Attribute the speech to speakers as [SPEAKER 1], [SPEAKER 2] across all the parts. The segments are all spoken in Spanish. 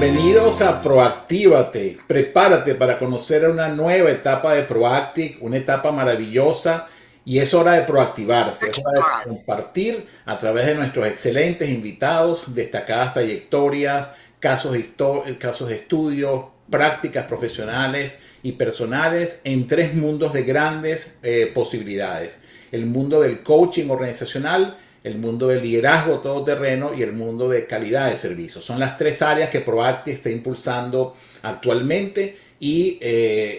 [SPEAKER 1] Bienvenidos a Proactívate. Prepárate para conocer una nueva etapa de Proactic, una etapa maravillosa y es hora de proactivarse, es hora de compartir a través de nuestros excelentes invitados, destacadas trayectorias, casos de estudio, prácticas profesionales y personales en tres mundos de grandes posibilidades. El mundo del coaching organizacional, el mundo del liderazgo todoterreno y el mundo de calidad de servicio. Son las tres áreas que Proacti está impulsando actualmente y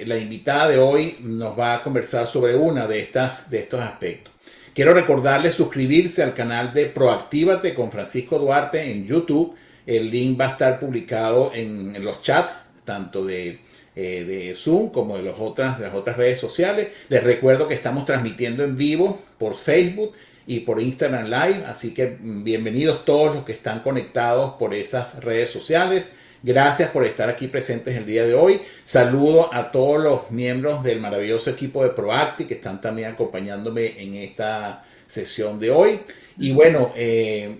[SPEAKER 1] la invitada de hoy nos va a conversar sobre una de estos aspectos. Quiero recordarles suscribirse al canal de Proactívate con Francisco Duarte en YouTube. El link va a estar publicado en los chats, tanto de Zoom como de las otras redes sociales. Les recuerdo que estamos transmitiendo en vivo por Facebook y por Instagram Live, así que bienvenidos todos los que están conectados por esas redes sociales. Gracias por estar aquí presentes el día de hoy. Saludo a todos los miembros del maravilloso equipo de Proacti que están también acompañándome en esta sesión de hoy. Y bueno,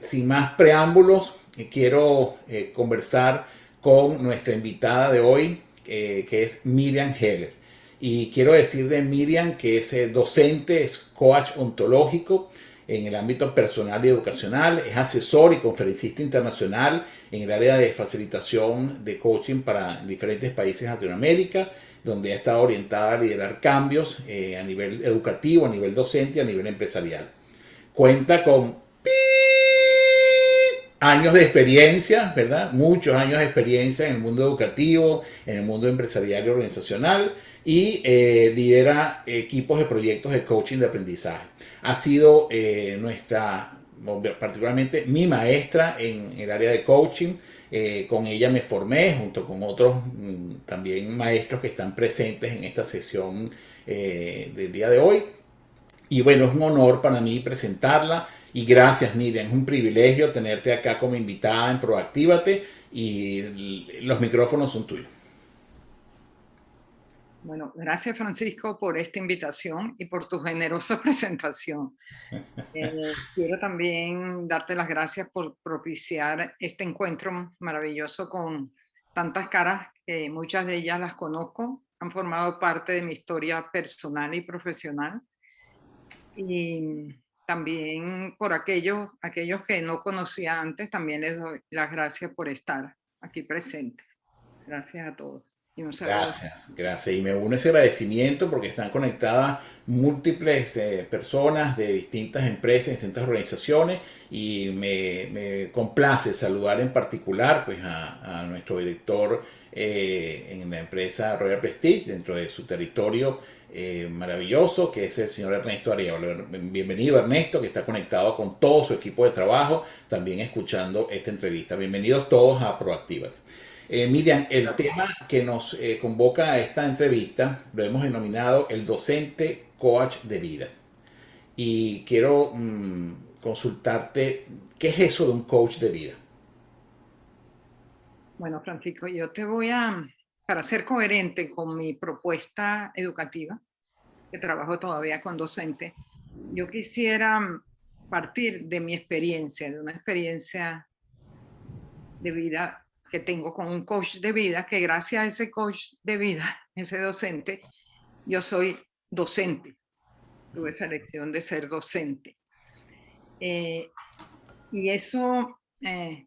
[SPEAKER 1] sin más preámbulos, quiero conversar con nuestra invitada de hoy, que es Miriam Heller. Y quiero decir de Miriam que es docente, es coach ontológico en el ámbito personal y educacional, es asesor y conferencista internacional en el área de facilitación de coaching para diferentes países de Latinoamérica, donde ha estado orientada a liderar cambios a nivel educativo, a nivel docente y a nivel empresarial. Cuenta con años de experiencia, ¿verdad? Muchos años de experiencia en el mundo educativo, en el mundo empresarial y organizacional y lidera equipos de proyectos de coaching de aprendizaje. Ha sido particularmente mi maestra en el área de coaching. Con ella me formé junto con otros también maestros que están presentes en esta sesión del día de hoy. Y bueno, es un honor para mí presentarla. Y gracias, Miriam. Es un privilegio tenerte acá como invitada en Proactívate y los micrófonos son tuyos.
[SPEAKER 2] Bueno, gracias Francisco por esta invitación y por tu generosa presentación. Quiero también darte las gracias por propiciar este encuentro maravilloso con tantas caras, que muchas de ellas las conozco, han formado parte de mi historia personal y profesional. Y también por aquellos que no conocía antes, también les doy las gracias por estar aquí presente. Gracias a todos. Y un saludo.
[SPEAKER 1] Gracias, gracias. Y me uno ese agradecimiento porque están conectadas múltiples personas de distintas empresas, distintas organizaciones y me complace saludar en particular pues, a nuestro director en la empresa Royal Prestige dentro de su territorio maravilloso que es el señor Ernesto Arevalo. Bienvenido Ernesto que está conectado con todo su equipo de trabajo también escuchando esta entrevista. Bienvenidos todos a Proactívate. Miriam, el tema que nos convoca a esta entrevista lo hemos denominado el docente coach de vida. Y quiero consultarte, ¿qué es eso de un coach de vida?
[SPEAKER 2] Bueno, Francisco, yo te voy para ser coherente con mi propuesta educativa, que trabajo todavía con docentes, yo quisiera partir de mi experiencia, de una experiencia de vida que tengo con un coach de vida, que gracias a ese coach de vida, ese docente, yo soy docente. Tuve esa elección de ser docente. Y eso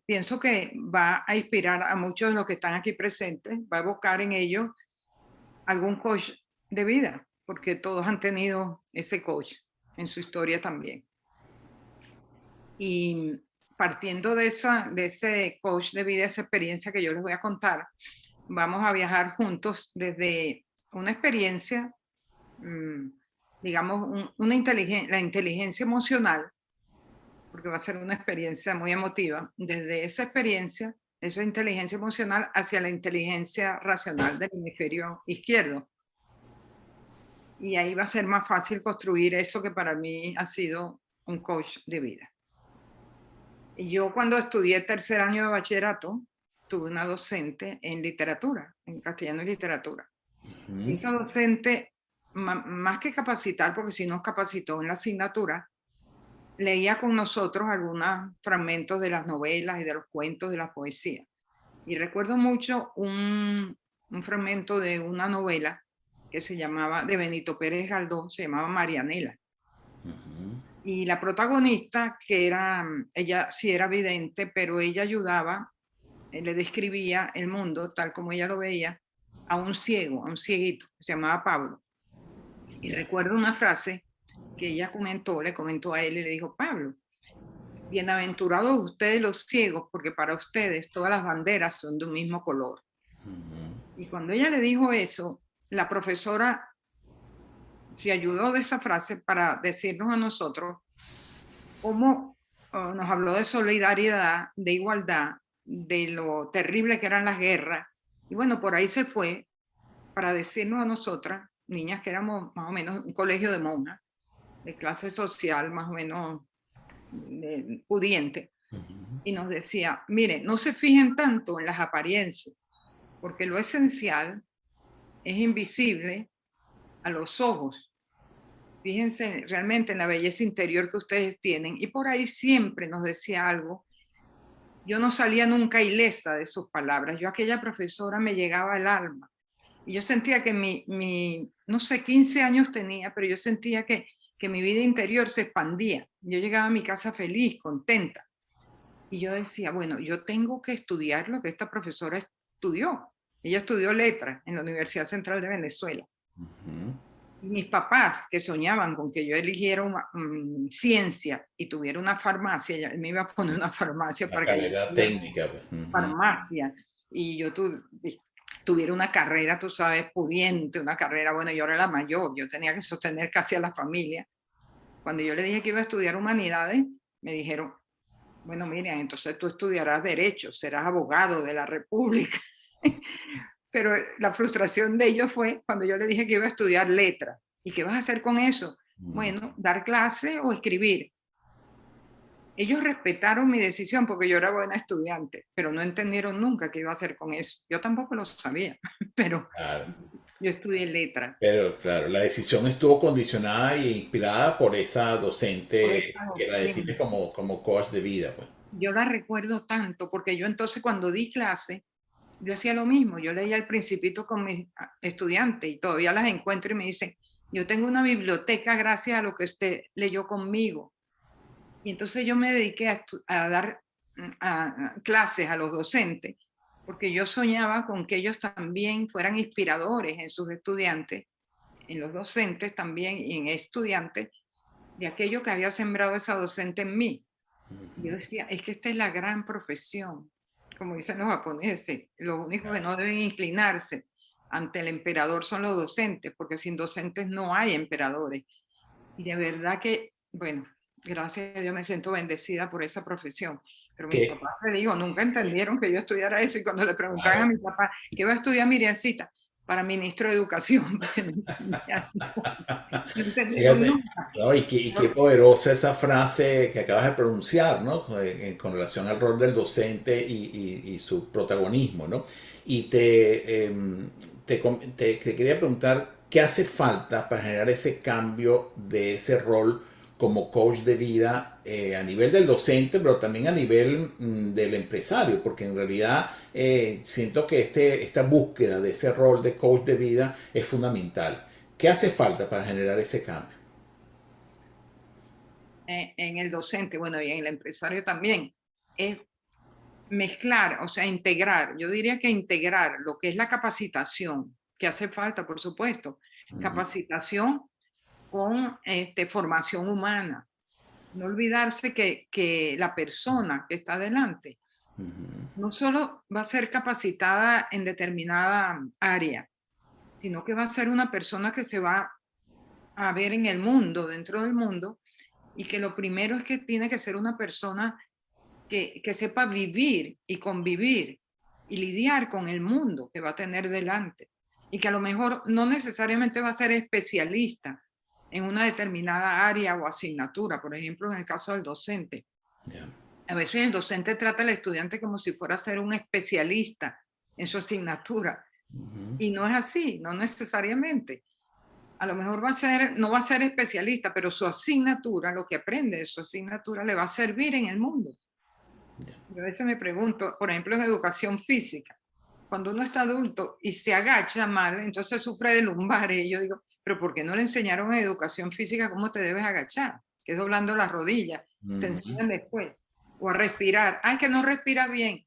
[SPEAKER 2] pienso que va a inspirar a muchos de los que están aquí presentes, va a evocar en ellos algún coach de vida, porque todos han tenido ese coach en su historia también. Y partiendo de ese coach de vida, esa experiencia que yo les voy a contar, vamos a viajar juntos desde una experiencia, digamos, la inteligencia emocional, porque va a ser una experiencia muy emotiva, desde esa experiencia, esa inteligencia emocional hacia la inteligencia racional del hemisferio izquierdo. Y ahí va a ser más fácil construir eso que para mí ha sido un coach de vida. Y yo cuando estudié tercer año de bachillerato, tuve una docente en literatura, en castellano y literatura. Y esa docente, más que capacitar, porque sí nos capacitó en la asignatura, leía con nosotros algunos fragmentos de las novelas y de los cuentos de la poesía. Y recuerdo mucho un fragmento de una novela que se llamaba, de Benito Pérez Galdós, se llamaba Marianela. Y la protagonista, que era, ella sí era vidente, pero ella ayudaba, le describía el mundo tal como ella lo veía a un ciego, a un cieguito, que se llamaba Pablo. Y
[SPEAKER 1] Ya.
[SPEAKER 2] recuerdo una frase que ella comentó, le comentó a él y le dijo: Pablo, bienaventurados ustedes los ciegos, porque para ustedes todas las banderas son de un mismo color. Y cuando ella le dijo eso, la profesora se ayudó de esa frase para decirnos a nosotros cómo nos habló de solidaridad, de igualdad, de lo terrible que eran las guerras. Y bueno, por ahí se fue para decirnos a nosotras, niñas que éramos más o menos un colegio de monjas, de clase social más o menos pudiente, y nos decía: mire, no se fijen tanto en las apariencias, porque lo esencial es invisible a los ojos. Fíjense realmente en la belleza interior que ustedes tienen. Y por ahí siempre nos decía algo. Yo no salía nunca ilesa de sus palabras. Yo, aquella profesora, me llegaba al alma. Y yo sentía que no sé, 15 años tenía, pero yo sentía que mi vida interior se expandía. Yo llegaba a mi casa feliz, contenta. Y yo decía, bueno, yo tengo que estudiar lo que esta profesora estudió. Ella estudió letras en la Universidad Central de Venezuela. Y mis papás, que soñaban con que yo eligiera ciencia y tuviera una farmacia, ya me iba a poner una farmacia
[SPEAKER 1] La
[SPEAKER 2] para que yo
[SPEAKER 1] carrera
[SPEAKER 2] tuviera
[SPEAKER 1] técnica, pues.
[SPEAKER 2] farmacia y yo tuviera una carrera, tú sabes, pudiente, una carrera, bueno, yo era la mayor, yo tenía que sostener casi a la familia. Cuando yo le dije que iba a estudiar humanidades, me dijeron: bueno, Miriam, entonces tú estudiarás Derecho, serás abogado de la República. Pero la frustración de ellos fue cuando yo le dije que iba a estudiar letras. ¿Y qué vas a hacer con eso? Bueno, dar clase o escribir. Ellos respetaron mi decisión porque yo era buena estudiante, pero no entendieron nunca qué iba a hacer con eso. Yo tampoco lo sabía, pero
[SPEAKER 1] Claro.
[SPEAKER 2] yo estudié letras.
[SPEAKER 1] Pero claro, la decisión estuvo condicionada e inspirada por esa
[SPEAKER 2] Por
[SPEAKER 1] docente
[SPEAKER 2] esa
[SPEAKER 1] que la define
[SPEAKER 2] docente.
[SPEAKER 1] como coach de vida, pues.
[SPEAKER 2] Yo la recuerdo tanto porque yo entonces cuando di clase, yo hacía lo mismo. Yo leía El Principito con mis estudiantes y todavía las encuentro y me dicen: yo tengo una biblioteca gracias a lo que usted leyó conmigo. Y entonces yo me dediqué a dar clases a los docentes, porque yo soñaba con que ellos también fueran inspiradores en sus estudiantes, en los docentes también y en estudiantes, de aquello que había sembrado esa docente en mí. Y yo decía, es que esta es la gran profesión, como dicen los japoneses, los únicos que no deben inclinarse ante el emperador son los docentes, porque sin docentes no hay emperadores. Y de verdad que, bueno, gracias a Dios me siento bendecida por esa profesión. Pero mis
[SPEAKER 1] Que,
[SPEAKER 2] papás, te digo, nunca entendieron que yo estudiara eso. Y cuando le preguntaban a
[SPEAKER 1] claro.
[SPEAKER 2] mi papá, ¿qué va a estudiar Miriamcita? Para ministro de Educación, porque no entendían, no entendieron
[SPEAKER 1] Fíjate,
[SPEAKER 2] nunca.
[SPEAKER 1] ¿no? Y qué poderosa esa frase que acabas de pronunciar, ¿no? Con relación al rol del docente y su protagonismo, ¿no? Y te quería preguntar, ¿qué hace falta para generar ese cambio de ese rol como coach de vida a nivel del docente, pero también a nivel del empresario? Porque en realidad siento que esta búsqueda de ese rol de coach de vida es fundamental. ¿Qué hace falta para generar ese cambio?
[SPEAKER 2] En el docente, bueno, y en el empresario también, es mezclar, o sea, integrar. Yo diría que integrar lo que es la capacitación, que hace falta, por supuesto, capacitación con formación humana. No olvidarse que la persona que está delante no solo va a ser capacitada en determinada área, sino que va a ser una persona que se va a ver en el mundo, dentro del mundo, y que lo primero es que tiene que ser una persona que sepa vivir y convivir y lidiar con el mundo que va a tener delante. Y que a lo mejor no necesariamente va a ser especialista en una determinada área o asignatura, por ejemplo, en el caso del docente.
[SPEAKER 1] Ya.
[SPEAKER 2] A veces el docente trata al estudiante como si fuera a ser un especialista en su asignatura. Y no es así, no necesariamente. A lo mejor no va a ser especialista, pero su asignatura, lo que aprende de su asignatura, le va a servir en el mundo. Yo a veces me pregunto, por ejemplo, en educación física, cuando uno está adulto y se agacha mal, entonces sufre de lumbares. Y yo digo, pero ¿por qué no le enseñaron en educación física cómo te debes agachar? Que es doblando las rodillas. Te
[SPEAKER 1] Ujú.
[SPEAKER 2] enseñan después. O a respirar. Ay, que no respira bien.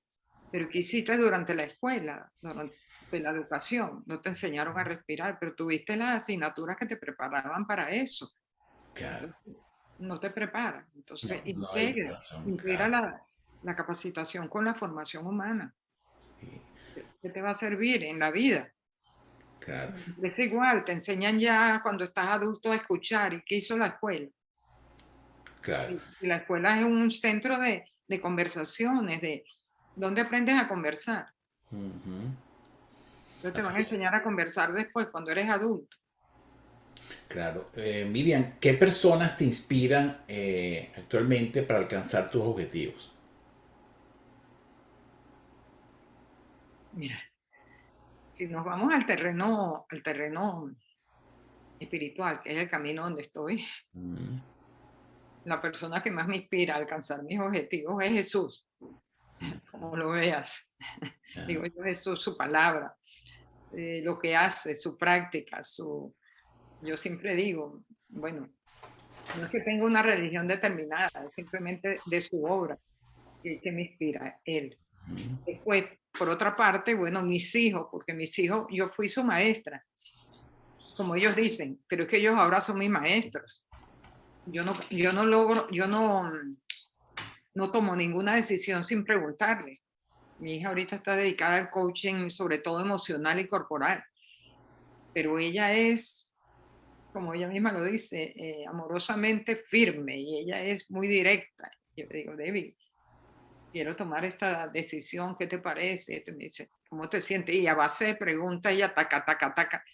[SPEAKER 2] Pero ¿qué hiciste durante la escuela? Durante la educación. No te enseñaron a respirar, pero tuviste las asignaturas que te preparaban para eso.
[SPEAKER 1] Claro,
[SPEAKER 2] Entonces, no te preparan.
[SPEAKER 1] no,
[SPEAKER 2] Entonces,
[SPEAKER 1] no hay razón,
[SPEAKER 2] integra
[SPEAKER 1] claro,
[SPEAKER 2] la capacitación con la formación humana.
[SPEAKER 1] sí,
[SPEAKER 2] ¿Qué te va a servir en la vida?
[SPEAKER 1] claro,
[SPEAKER 2] Es igual, te enseñan ya cuando estás adulto a escuchar. ¿Y qué hizo la escuela?
[SPEAKER 1] claro.
[SPEAKER 2] Y la escuela es un centro de conversaciones, de donde aprendes a conversar.
[SPEAKER 1] Ujú.
[SPEAKER 2] Entonces te van a
[SPEAKER 1] Así es,
[SPEAKER 2] enseñar a conversar después, cuando eres adulto.
[SPEAKER 1] claro. Miriam, ¿qué personas te inspiran actualmente para alcanzar tus objetivos?
[SPEAKER 2] Mira, si nos vamos al terreno espiritual, que es el camino donde estoy,
[SPEAKER 1] Ujú.
[SPEAKER 2] la persona que más me inspira a alcanzar mis objetivos es Jesús, como lo veas. Digo yo, Jesús, su palabra, lo que hace, su práctica, yo siempre digo, bueno, no es que tenga una religión determinada, es simplemente de su obra que me inspira él. Después, por otra parte, bueno, mis hijos, porque mis hijos, yo fui su maestra, como ellos dicen, pero es que ellos ahora son mis maestros. Yo no logro, no tomo ninguna decisión sin preguntarle. Mi hija ahorita está dedicada al coaching, sobre todo emocional y corporal, pero ella es, como ella misma lo dice, amorosamente firme y ella es muy directa. Yo le digo, David, quiero tomar esta decisión, ¿qué te parece? Esto, y me dice, ¿cómo te sientes? Y a base de preguntas, ella taca, taca, taca,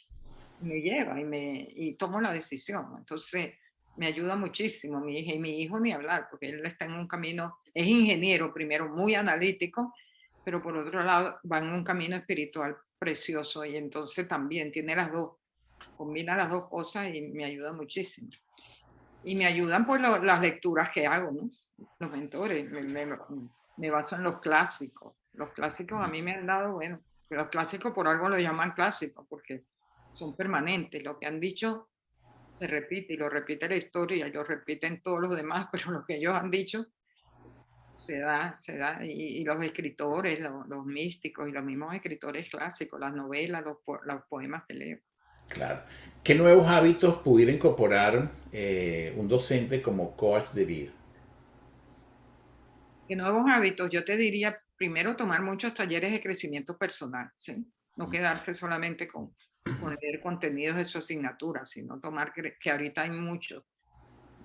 [SPEAKER 2] me lleva y tomo la decisión. Entonces, me ayuda muchísimo mi hija y mi hijo ni hablar, porque él está en un camino, es ingeniero primero, muy analítico, pero por otro lado va en un camino espiritual precioso y entonces también tiene las dos, combina las dos cosas y me ayuda muchísimo. Y me ayudan pues las lecturas que hago, ¿no? Los mentores, me baso en los clásicos. Los clásicos a mí me han dado, bueno, los clásicos por algo lo llaman clásicos, porque son permanentes. Lo que han dicho se repite y lo repite la historia y lo repiten todos los demás, pero lo que ellos han dicho se da. Y los escritores, los místicos y los mismos escritores clásicos, las novelas, los poemas que leo.
[SPEAKER 1] Claro. ¿Qué nuevos hábitos pudiera incorporar un docente como coach de vida?
[SPEAKER 2] ¿Qué nuevos hábitos? Yo te diría primero tomar muchos talleres de crecimiento personal, ¿sí? No quedarse solamente con leer contenidos de su asignatura, sino tomar, que ahorita hay muchos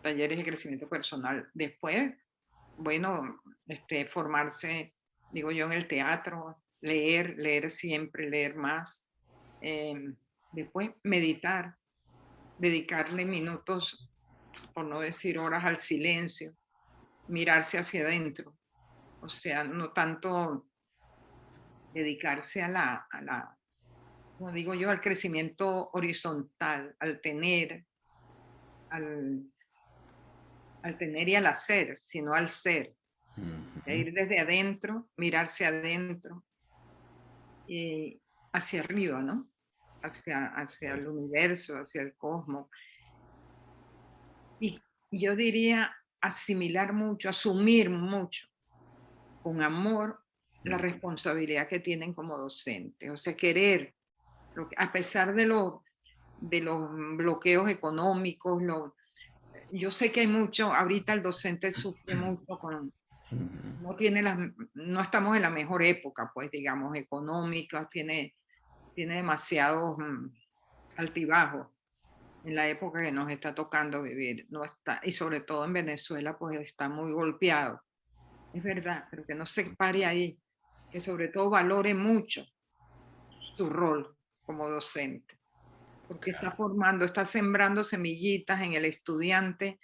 [SPEAKER 2] talleres de crecimiento personal. Después, bueno, formarse, digo yo, en el teatro, leer siempre, leer más. Eh, Después, meditar, dedicarle minutos, por no decir horas, al silencio, mirarse hacia adentro. O sea, no tanto dedicarse como digo yo, al crecimiento horizontal, al, al tener y al hacer, sino al ser. De ir desde adentro, mirarse adentro y hacia arriba, ¿no? Hacia el universo, hacia el cosmos. Y yo diría asimilar mucho, asumir mucho, con amor, la responsabilidad que tienen como docentes. O sea, querer, a pesar de los bloqueos económicos, yo sé que hay mucho, ahorita el docente sufre mucho no tiene no estamos en la mejor época, pues digamos, económica, tiene demasiados altibajos en la época que nos está tocando vivir, no está, y sobre todo en Venezuela, pues está muy golpeado. Es verdad, pero que no se pare ahí, que sobre todo valore mucho su rol como docente, porque está formando, está sembrando semillitas en el estudiante,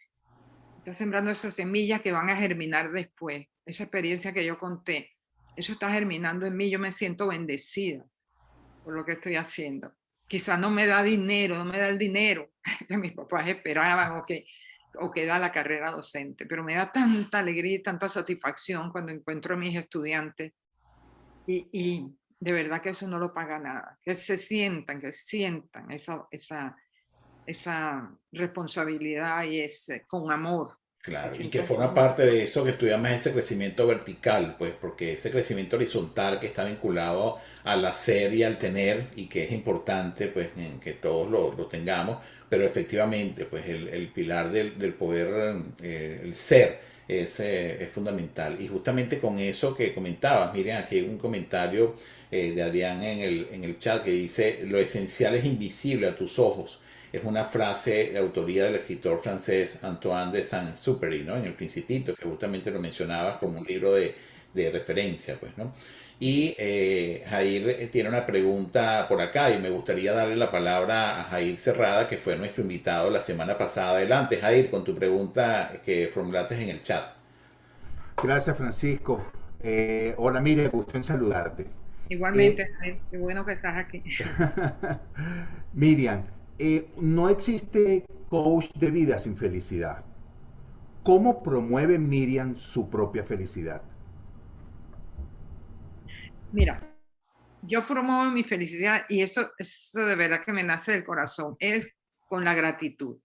[SPEAKER 2] está sembrando esas semillas que van a germinar después. Esa experiencia que yo conté, eso está germinando en mí, yo me siento bendecida por lo que estoy haciendo. Quizás no me da dinero, no me da el dinero que mis papás esperaban o que o que da la carrera docente, pero me da tanta alegría y tanta satisfacción cuando encuentro a mis estudiantes y de verdad que eso no lo paga nada, que sientan esa responsabilidad y ese, con amor, que
[SPEAKER 1] Claro, y que
[SPEAKER 2] sientan
[SPEAKER 1] forma parte de eso que tú llamas ese crecimiento vertical, pues, porque ese crecimiento horizontal que está vinculado al hacer y al tener, y que es importante, pues, en que todos lo tengamos, pero efectivamente, pues, el pilar del poder, el ser, es fundamental. Y justamente con eso que comentabas, miren, aquí hay un comentario de Adrián en el chat que dice, lo esencial es invisible a tus ojos. Es una frase de autoría del escritor francés Antoine de Saint-Exupéry, ¿no? En El Principito, que justamente lo mencionabas como un libro de referencia, pues, ¿no? Y Jair tiene una pregunta por acá y me gustaría darle la palabra a Jair Cerrada, que fue nuestro invitado la semana pasada. Adelante, Jair, con tu pregunta que formulaste en el chat.
[SPEAKER 3] Gracias, Francisco. Hola, mire, gusto en saludarte. Eh,
[SPEAKER 2] igualmente. Ay, qué bueno que estás aquí.
[SPEAKER 3] Miriam, no existe coach de vida sin felicidad. ¿Cómo promueve Miriam su propia felicidad?
[SPEAKER 2] Mira, yo promuevo mi felicidad y eso de verdad que me nace del corazón, es con la gratitud.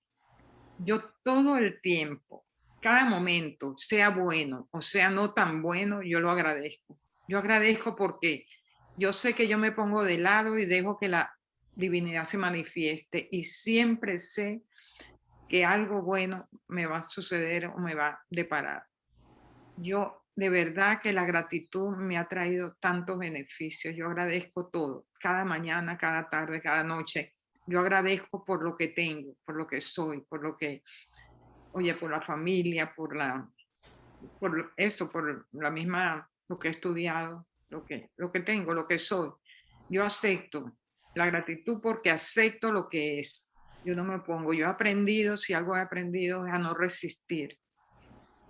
[SPEAKER 2] Yo todo el tiempo, cada momento, sea bueno o sea no tan bueno, yo lo agradezco. Yo agradezco porque yo sé que yo me pongo de lado y dejo que la divinidad se manifieste y siempre sé que algo bueno me va a suceder o me va a deparar. Yo de verdad que la gratitud me ha traído tantos beneficios. Yo agradezco todo, cada mañana, cada tarde, cada noche. Yo agradezco por lo que tengo, por lo que soy, por lo que, oye, por la familia, por eso, por la misma, lo que he estudiado, lo que tengo, lo que soy. Yo acepto la gratitud porque acepto lo que es. Yo no me pongo, yo he aprendido, si algo he aprendido es a no resistir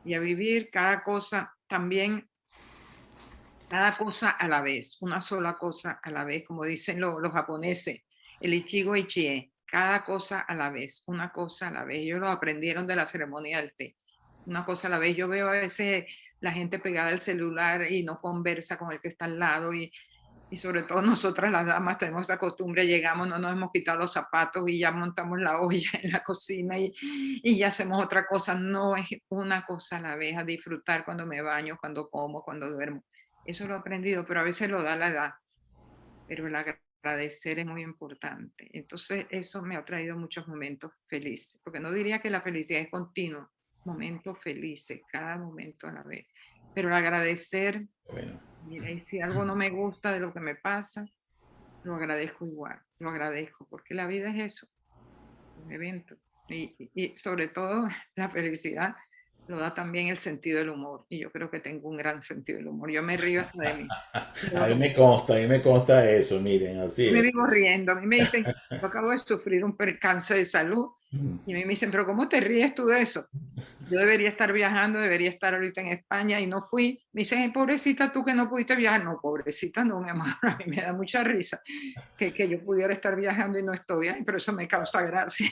[SPEAKER 2] y a vivir cada cosa también, cada cosa a la vez, una sola cosa a la vez, como dicen los japoneses, el Ichigo Ichie, cada cosa a la vez, una cosa a la vez. Ellos lo aprendieron de la ceremonia del té, una cosa a la vez. Yo veo a veces la gente pegada al celular y no conversa con el que está al lado y sobre todo nosotras las damas tenemos esa costumbre, llegamos, no nos hemos quitado los zapatos y ya montamos la olla en la cocina y ya hacemos otra cosa. No es una cosa a la vez, a disfrutar cuando me baño, cuando como, cuando duermo. Eso lo he aprendido, pero a veces lo da la edad, pero el agradecer es muy importante. Entonces eso me ha traído muchos momentos felices, porque no diría que la felicidad es continua, momentos felices, cada momento a la vez. Pero el agradecer,
[SPEAKER 1] Bueno,
[SPEAKER 2] mira, y si algo no me gusta de lo que me pasa, lo agradezco igual, lo agradezco, porque la vida es eso, un evento. Y sobre todo la felicidad lo da también el sentido del humor. Y yo creo que tengo un gran sentido del humor. Yo me río hasta de mí.
[SPEAKER 1] a mí me consta eso, miren, así
[SPEAKER 2] Me
[SPEAKER 1] es.
[SPEAKER 2] vivo riendo. A mí me dicen, yo acabo de sufrir un percance de salud. Y a mí me dicen, pero ¿cómo te ríes tú de eso? Yo debería estar viajando, debería estar ahorita en España y no fui. Me dicen, pobrecita tú que no pudiste viajar. No, pobrecita no, mi amor, a mí me da mucha risa que yo pudiera estar viajando y no estoy bien, pero eso me causa gracia,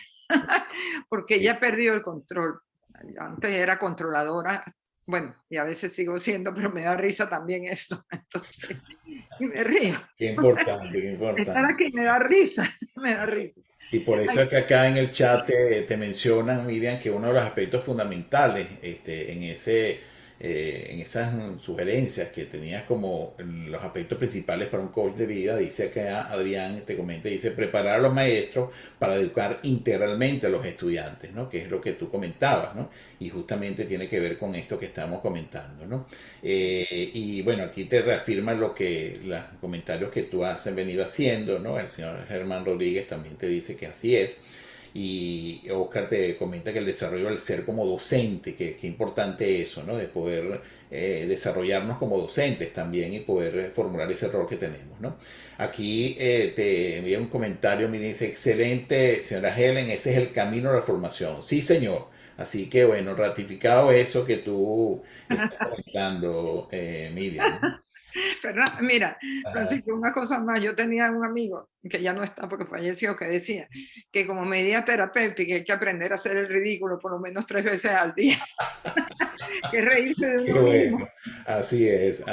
[SPEAKER 2] porque ella ha perdido el control. Yo antes era controladora, bueno, y a veces sigo siendo, pero me da risa también esto, entonces, y me río.
[SPEAKER 1] Qué importante, qué
[SPEAKER 2] Estar
[SPEAKER 1] importante.
[SPEAKER 2] aquí me da risa, me da risa.
[SPEAKER 1] Y por eso
[SPEAKER 2] Ay,
[SPEAKER 1] es que acá en el chat te mencionan, Miriam, que uno de los aspectos fundamentales en esas sugerencias que tenías como los aspectos principales para un coach de vida, dice acá Adrián, te comenta, dice preparar a los maestros para educar integralmente a los estudiantes, ¿no? Que es lo que tú comentabas, ¿no? Y justamente tiene que ver con esto que estamos comentando, ¿no? Y bueno, aquí te reafirma lo que los comentarios que tú has venido haciendo, ¿no? El señor Germán Rodríguez también te dice que así es. Y Oscar te comenta que el desarrollo del ser como docente, que importante eso, ¿no? De poder desarrollarnos como docentes también y poder formular ese rol que tenemos, ¿no? Aquí te envía un comentario, me dice, excelente, señora Helen, ese es el camino a la formación. Sí, señor. Así que bueno, ratificado eso que tú estás comentando, Miriam, ¿no?
[SPEAKER 2] Mira,
[SPEAKER 1] Ajá.
[SPEAKER 2] Francisco, una cosa más, yo tenía un amigo que ya no está porque falleció, que decía que como medida terapéutica hay que aprender a hacer el ridículo por lo menos 3 veces al día, que es reírse de
[SPEAKER 1] Qué
[SPEAKER 2] uno
[SPEAKER 1] bueno,
[SPEAKER 2] mismo.
[SPEAKER 1] así es,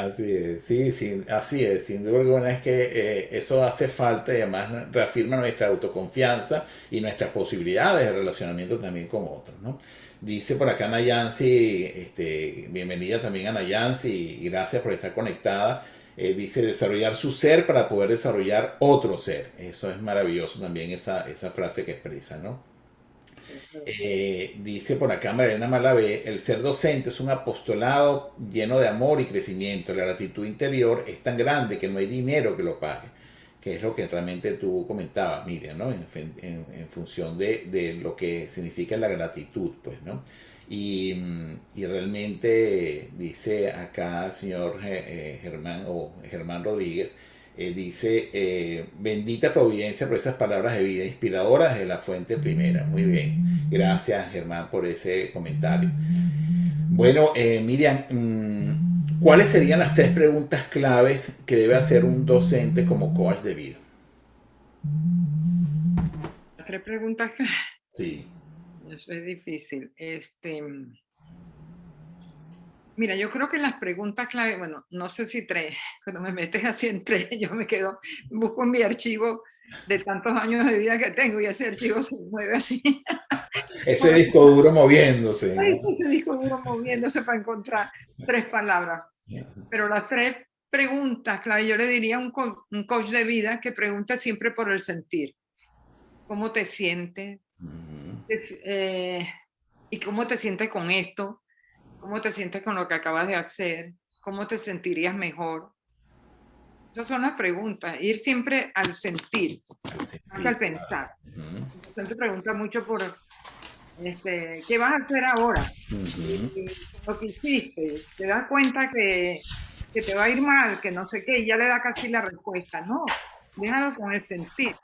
[SPEAKER 1] sí, sí, así es, sin duda alguna es que eso hace falta y además reafirma nuestra autoconfianza y nuestras posibilidades de relacionamiento también con otros, ¿no? Dice por acá Nayansi, bienvenida también a Nayansi y gracias por estar conectada. Dice desarrollar su ser para poder desarrollar otro ser. Eso es maravilloso también esa frase que expresa, ¿no? Dice por acá Mariana Malavé, el ser docente es un apostolado lleno de amor y crecimiento. La gratitud interior es tan grande que no hay dinero que lo pague, que es lo que realmente tú comentabas, Miriam, ¿no? En función de lo que significa la gratitud, pues, ¿no? Y realmente dice acá el señor Germán o Germán Rodríguez, dice, bendita providencia por esas palabras de vida inspiradoras de la fuente primera. Muy bien. Gracias, Germán, por ese comentario. Bueno, Miriam, ¿cuáles serían las 3 preguntas claves que debe hacer un docente como coach de vida?
[SPEAKER 2] 3 preguntas que
[SPEAKER 1] Sí.
[SPEAKER 2] eso es difícil. Mira, yo creo que las preguntas clave, bueno, no sé si 3, cuando me metes así en 3, yo me quedo, busco en mi archivo de tantos años de vida que tengo y ese archivo se mueve así.
[SPEAKER 1] Ese disco duro moviéndose,
[SPEAKER 2] Ay,
[SPEAKER 1] ¿no?
[SPEAKER 2] ese disco duro moviéndose para encontrar 3 palabras. Pero las 3 preguntas, clave, yo le diría a un coach de vida que pregunte siempre por el sentir. ¿Cómo te sientes? ¿Y cómo te sientes con esto? ¿Cómo te sientes con lo que acabas de hacer? ¿Cómo te sentirías mejor? Esas son las preguntas. Ir siempre al sentir, más que al pensar. La gente pregunta mucho por ¿qué vas a hacer ahora? Y lo que hiciste, te das cuenta que te va a ir mal, que no sé qué, y ya le da casi la respuesta. No, déjalo con el sentir.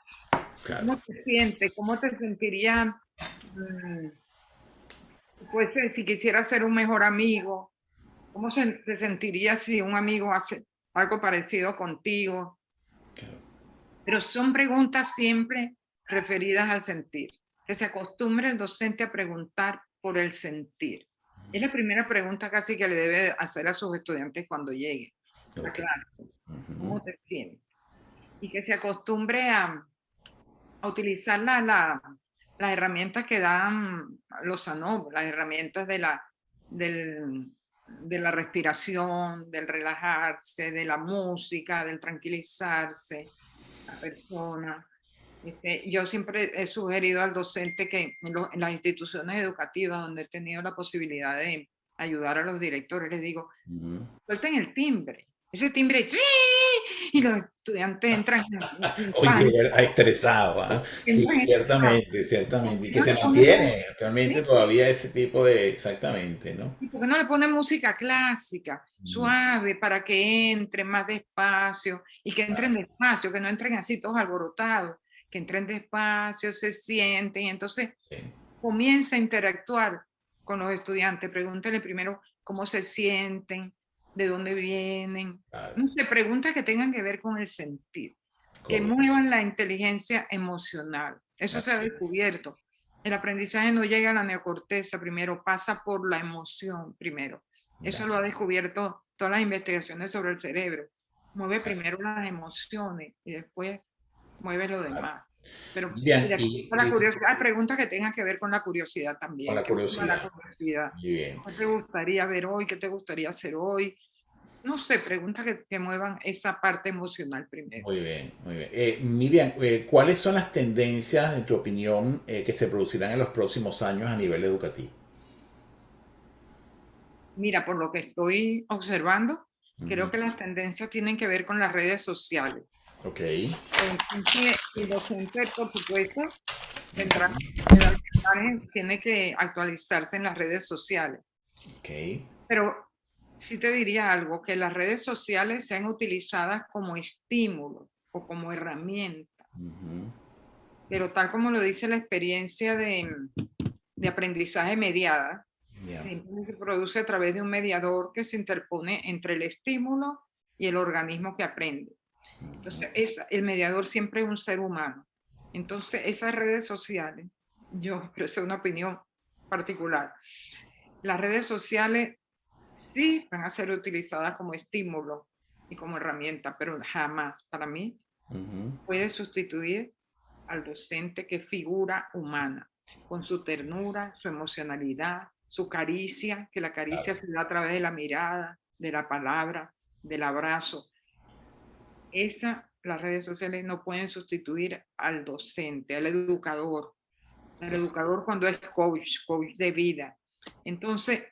[SPEAKER 1] Claro.
[SPEAKER 2] ¿Cómo te sientes? ¿Cómo te sentirías? mm, Pues si quisieras ser un mejor amigo, ¿cómo te sentirías si un amigo hace algo parecido contigo? Pero son preguntas siempre referidas al sentir. Que se acostumbre el docente a preguntar por el sentir. Es la primera pregunta casi que le debe hacer a sus estudiantes cuando lleguen.
[SPEAKER 1] Okay.
[SPEAKER 2] Aclaro, ¿cómo te sientes? Y que se acostumbre a utilizar las herramientas que dan los ANOV, las herramientas de la respiración, del relajarse, de la música, del tranquilizarse, la persona. Yo siempre he sugerido al docente que en las instituciones educativas donde he tenido la posibilidad de ayudar a los directores, les digo, suelten el timbre. Ese timbre, ¡sí! Y los estudiantes entran en pánico.
[SPEAKER 1] Oye, estresado, ¿ah? Sí,
[SPEAKER 2] Entran en
[SPEAKER 1] ciertamente, ciertamente. Y que
[SPEAKER 2] no
[SPEAKER 1] se
[SPEAKER 2] le ponen
[SPEAKER 1] mantiene actualmente
[SPEAKER 2] ¿sí?
[SPEAKER 1] todavía ese tipo de, exactamente, ¿no?
[SPEAKER 2] ¿Y por qué no le ponen música clásica,
[SPEAKER 1] Mm,
[SPEAKER 2] suave, para que entren más despacio y que entren despacio, que no entren así todos alborotados, que entren despacio, se sienten y entonces
[SPEAKER 1] sí,
[SPEAKER 2] comienza a interactuar con los estudiantes. Pregúntale primero cómo se sienten, de dónde vienen.
[SPEAKER 1] claro,
[SPEAKER 2] No sé, preguntas que tengan que ver con el sentir, que
[SPEAKER 1] correcto.
[SPEAKER 2] muevan la inteligencia emocional. Eso se ha
[SPEAKER 1] Así,
[SPEAKER 2] descubierto. El aprendizaje no llega a la neocorteza primero, pasa por la emoción primero. Eso
[SPEAKER 1] ya,
[SPEAKER 2] lo ha descubierto todas las investigaciones sobre el cerebro. Mueve primero las emociones y después mueve lo
[SPEAKER 1] claro.
[SPEAKER 2] demás. Pero y
[SPEAKER 1] Bien,
[SPEAKER 2] después la curiosidad, preguntas que tengan que ver con la curiosidad
[SPEAKER 1] con
[SPEAKER 2] también,
[SPEAKER 1] la
[SPEAKER 2] que mueva la
[SPEAKER 1] curiosidad.
[SPEAKER 2] curiosidad.
[SPEAKER 1] Muy bien,
[SPEAKER 2] ¿Qué te gustaría ver hoy? ¿Qué te gustaría hacer hoy? No sé, preguntas que muevan esa parte emocional primero.
[SPEAKER 1] muy bien, muy bien. Miriam, ¿cuáles son las tendencias, en tu opinión, que se producirán en los próximos años a nivel educativo?
[SPEAKER 2] Mira, por lo que estoy observando,
[SPEAKER 1] Ujú.
[SPEAKER 2] creo que las tendencias tienen que ver con las redes sociales.
[SPEAKER 1] Ok,
[SPEAKER 2] Entonces, el docente, por supuesto, tendrá tiene que actualizarse en las redes sociales.
[SPEAKER 1] ok.
[SPEAKER 2] Pero sí te diría algo, que las redes sociales sean utilizadas como estímulo o como herramienta,
[SPEAKER 1] Ujú,
[SPEAKER 2] pero tal como lo dice la experiencia de aprendizaje mediada,
[SPEAKER 1] ya,
[SPEAKER 2] siempre se produce a través de un mediador que se interpone entre el estímulo y el organismo que aprende. Entonces, el mediador siempre es un ser humano. Entonces, esas redes sociales, pero esa es una opinión particular, las redes sociales sí van a ser utilizadas como estímulo y como herramienta, pero jamás, para mí, puede sustituir al docente que figura humana, con su ternura, su emocionalidad, su caricia, que la caricia se da a través de la mirada, de la palabra, del abrazo. Las redes sociales no pueden sustituir al docente, al educador. El educador cuando es coach de vida. Entonces,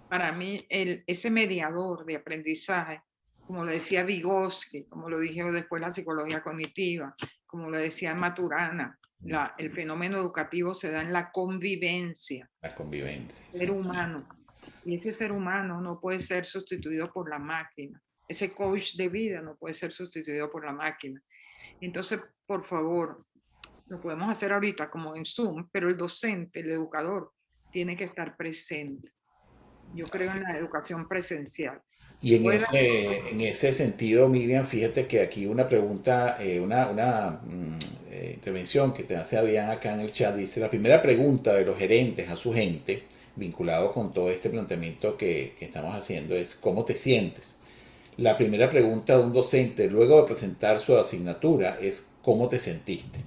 [SPEAKER 2] para mí, ese mediador de aprendizaje, como lo decía Vygotsky, como lo dije después la psicología cognitiva, como lo decía Maturana, el fenómeno educativo se da en la convivencia.
[SPEAKER 1] La convivencia.
[SPEAKER 2] Ser humano. Y ese ser humano no puede ser sustituido por la máquina. Ese coach de vida no puede ser sustituido por la máquina. Entonces, por favor, lo podemos hacer ahorita como en Zoom, pero el docente, el educador, tiene que estar presente. Yo creo en la educación presencial.
[SPEAKER 1] Y en ese sentido, Miriam, fíjate que aquí una pregunta, intervención que te hace Adrián acá en el chat, dice, la primera pregunta de los gerentes a su gente, vinculado con todo este planteamiento que estamos haciendo, es ¿cómo te sientes? La primera pregunta de un docente luego de presentar su asignatura es ¿cómo te sentiste?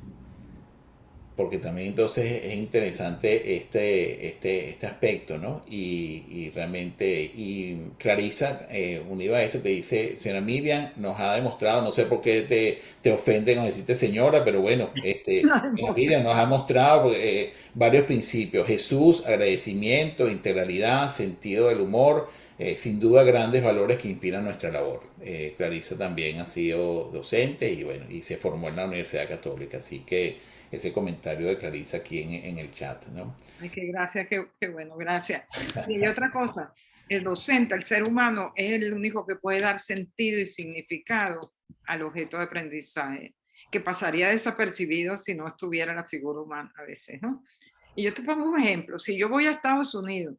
[SPEAKER 1] Porque también entonces es interesante este aspecto, ¿no? Y realmente, y Clarisa, unido a esto, te dice, señora Miriam, nos ha demostrado, no sé por qué te ofenden o decirte señora, pero bueno, Miriam nos ha mostrado varios principios, Jesús, agradecimiento, integralidad, sentido del humor, sin duda grandes valores que inspiran nuestra labor. Clarisa también ha sido docente y bueno, y se formó en la Universidad Católica, así que ese comentario de Clarisa aquí en el chat, ¿no?
[SPEAKER 2] Ay, qué gracias, qué bueno, gracias. Y hay otra cosa, el docente, el ser humano, es el único que puede dar sentido y significado al objeto de aprendizaje, que pasaría desapercibido si no estuviera la figura humana a veces, ¿no? Y yo te pongo un ejemplo, si yo voy a Estados Unidos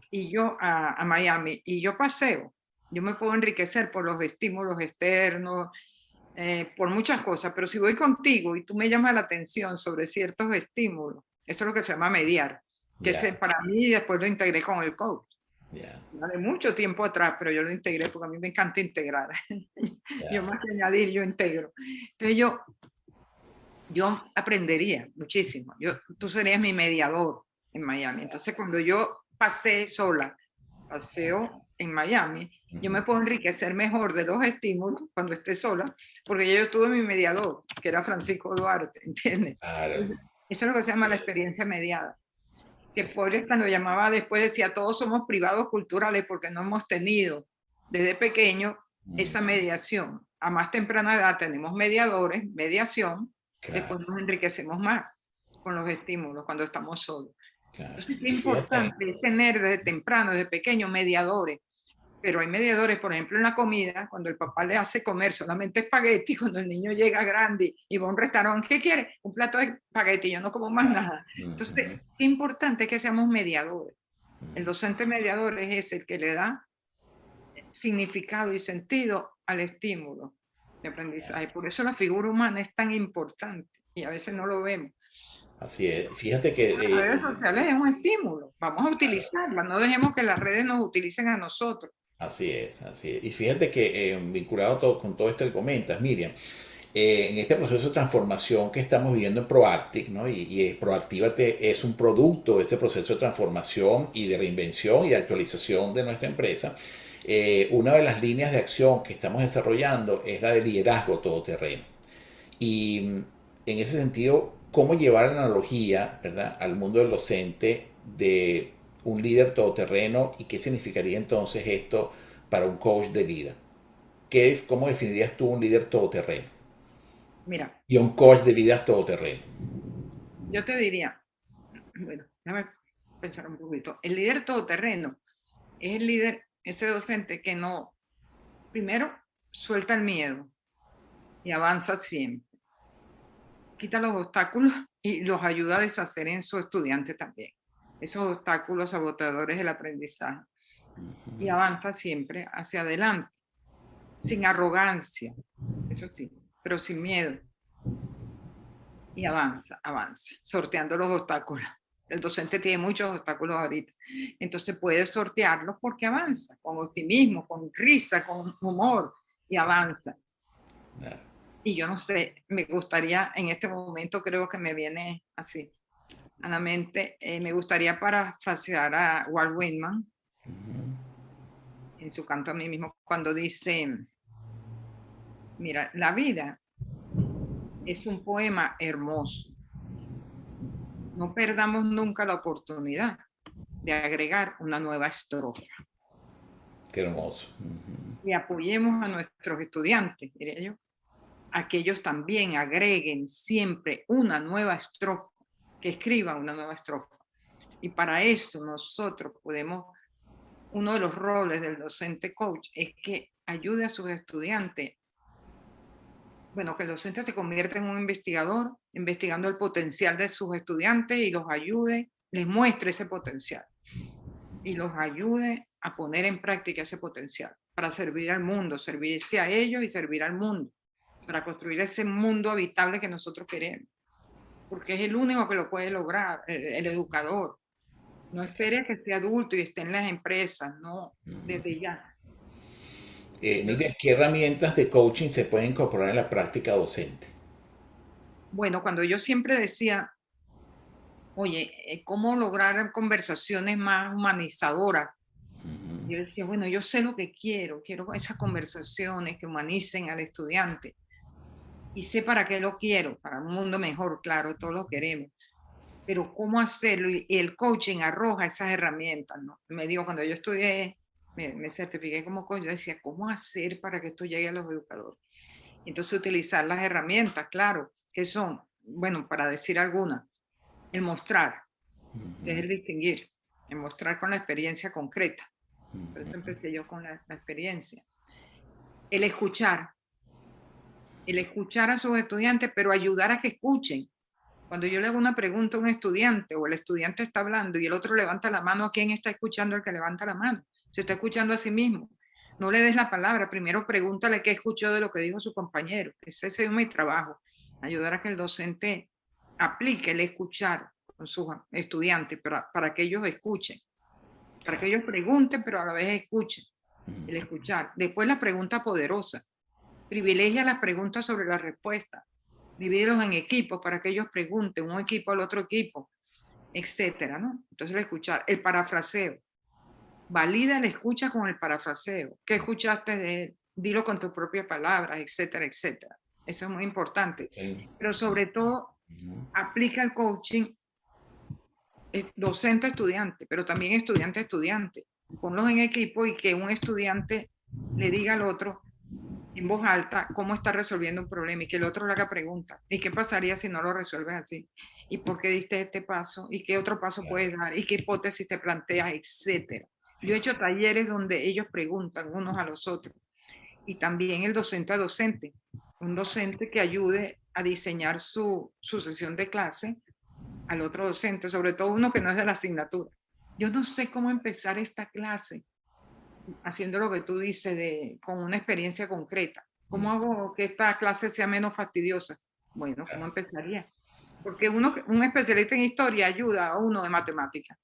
[SPEAKER 2] y yo a Miami y yo paseo, yo me puedo enriquecer por los estímulos externos, por muchas cosas, pero si voy contigo y tú me llamas la atención sobre ciertos estímulos, eso es lo que se llama mediar, que para mí después lo integré con el coach. De mucho tiempo atrás, pero yo lo integré porque a mí me encanta integrar. Yo más que añadir, yo integro. Entonces yo aprendería muchísimo. Tú serías mi mediador en Miami. Entonces cuando yo paseo en Miami, yo me puedo enriquecer mejor de los estímulos cuando esté sola, porque yo tuve mi mediador, que era Francisco Duarte, ¿entiendes?
[SPEAKER 1] Claro.
[SPEAKER 2] Eso es lo que se llama la experiencia mediada. Que Porges cuando llamaba después decía, todos somos privados culturales porque no hemos tenido desde pequeño esa mediación. A más temprana edad tenemos mediadores, mediación, después nos enriquecemos más con los estímulos cuando estamos solos. Entonces es importante tener desde temprano, desde pequeño, mediadores. Pero hay mediadores, por ejemplo, en la comida, cuando el papá le hace comer solamente espagueti, cuando el niño llega grande y va a un restaurante, ¿qué quiere? Un plato de espagueti, yo no como más nada. Entonces, qué importante es que seamos mediadores. El docente mediador es el que le da significado y sentido al estímulo de aprendizaje. Por eso la figura humana es tan importante y a veces no lo vemos.
[SPEAKER 1] Así es. Fíjate que...
[SPEAKER 2] Las redes sociales es un estímulo. Vamos a utilizarlas. No dejemos que las redes nos utilicen a nosotros.
[SPEAKER 1] Así es, así es. Y fíjate que vinculado con todo esto que comentas, Miriam, en este proceso de transformación que estamos viviendo en Proactive, ¿no? Y Proactivate es un producto de ese proceso de transformación y de reinvención y de actualización de nuestra empresa. Una de las líneas de acción que estamos desarrollando es la de liderazgo todoterreno. Y en ese sentido, ¿cómo llevar la analogía, ¿verdad?, al mundo del docente de un líder todoterreno y qué significaría entonces esto para un coach de vida? ¿Cómo definirías tú un líder todoterreno?
[SPEAKER 2] Mira.
[SPEAKER 1] Y un coach de vida todoterreno.
[SPEAKER 2] Yo te diría, bueno, déjame pensar un poquito. El líder todoterreno es el líder, ese docente que no, primero, suelta el miedo y avanza siempre. Quita los obstáculos y los ayuda a deshacer en su estudiante también. Esos obstáculos sabotadores del aprendizaje. Y avanza siempre hacia adelante. sin arrogancia, eso sí, pero sin miedo. Y avanza, avanza, sorteando los obstáculos. El docente tiene muchos obstáculos ahorita. Entonces puede sortearlos porque avanza, con optimismo, con risa, con humor, y avanza. Y yo no sé, me gustaría, en este momento creo que me viene así a la mente, me gustaría parafrasear a Walt Whitman en su canto a mí mismo, cuando dice, mira, la vida es un poema hermoso. No perdamos nunca la oportunidad de agregar una nueva estrofa.
[SPEAKER 1] Qué hermoso.
[SPEAKER 2] Y apoyemos a nuestros estudiantes, diría yo, a que ellos también agreguen siempre una nueva estrofa, que escriban una nueva estrofa. Y para eso nosotros podemos, uno de los roles del docente coach es que ayude a sus estudiantes, bueno, que el docente se convierta en un investigador, investigando el potencial de sus estudiantes y los ayude, les muestre ese potencial y los ayude a poner en práctica ese potencial para servir al mundo, servirse a ellos y servir al mundo, para construir ese mundo habitable que nosotros queremos, porque es el único que lo puede lograr, el educador. No espere a que esté adulto y esté en las empresas, no, desde ya.
[SPEAKER 1] Miriam, ¿qué herramientas de coaching se pueden incorporar en la práctica docente?
[SPEAKER 2] Bueno, cuando yo siempre decía, oye, ¿cómo lograr conversaciones más humanizadoras? Yo decía, bueno, yo sé lo que quiero esas conversaciones que humanicen al estudiante. Y sé para qué lo quiero, para un mundo mejor, claro, todos lo queremos. Pero ¿cómo hacerlo? Y el coaching arroja esas herramientas, ¿no? Me digo, cuando yo estudié, me certifiqué como coach, yo decía, ¿cómo hacer para que esto llegue a los educadores? Entonces utilizar las herramientas, claro, que son, bueno, para decir algunas, el mostrar, que es el distinguir, el mostrar con la experiencia concreta. Por eso empecé yo con la experiencia. El escuchar a sus estudiantes, pero ayudar a que escuchen. Cuando yo le hago una pregunta a un estudiante o el estudiante está hablando y el otro levanta la mano, ¿a quién está escuchando el que levanta la mano? Se está escuchando a sí mismo. No le des la palabra, primero pregúntale qué escuchó de lo que dijo su compañero. Ese es mi trabajo, ayudar a que el docente aplique el escuchar con sus estudiantes para que ellos escuchen, para que ellos pregunten, pero a la vez escuchen, el escuchar. Después la pregunta poderosa. Privilegia las preguntas sobre la respuesta. Divídelos en equipos para que ellos pregunten, un equipo al otro equipo, etcétera, ¿no? Entonces el escuchar, el parafraseo. Valida la escucha con el parafraseo. ¿Qué escuchaste de él? Dilo con tus propias palabras, etcétera, etcétera. Eso es muy importante. Pero sobre todo, aplica el coaching docente-estudiante, pero también estudiante-estudiante. Ponlos en equipo y que un estudiante le diga al otro en voz alta cómo está resolviendo un problema y que el otro le haga preguntas. ¿Y qué pasaría si no lo resuelves así? ¿Y por qué diste este paso? ¿Y qué otro paso puedes dar? ¿Y qué hipótesis te planteas? Etcétera. Yo he hecho talleres donde ellos preguntan unos a los otros. Y también el docente a docente. Un docente que ayude a diseñar su sesión de clase al otro docente, sobre todo uno que no es de la asignatura. Yo no sé cómo empezar esta clase haciendo lo que tú dices, con una experiencia concreta. ¿Cómo hago que esta clase sea menos fastidiosa? Bueno, ¿cómo empezaría? Porque un especialista en historia ayuda a uno de matemática.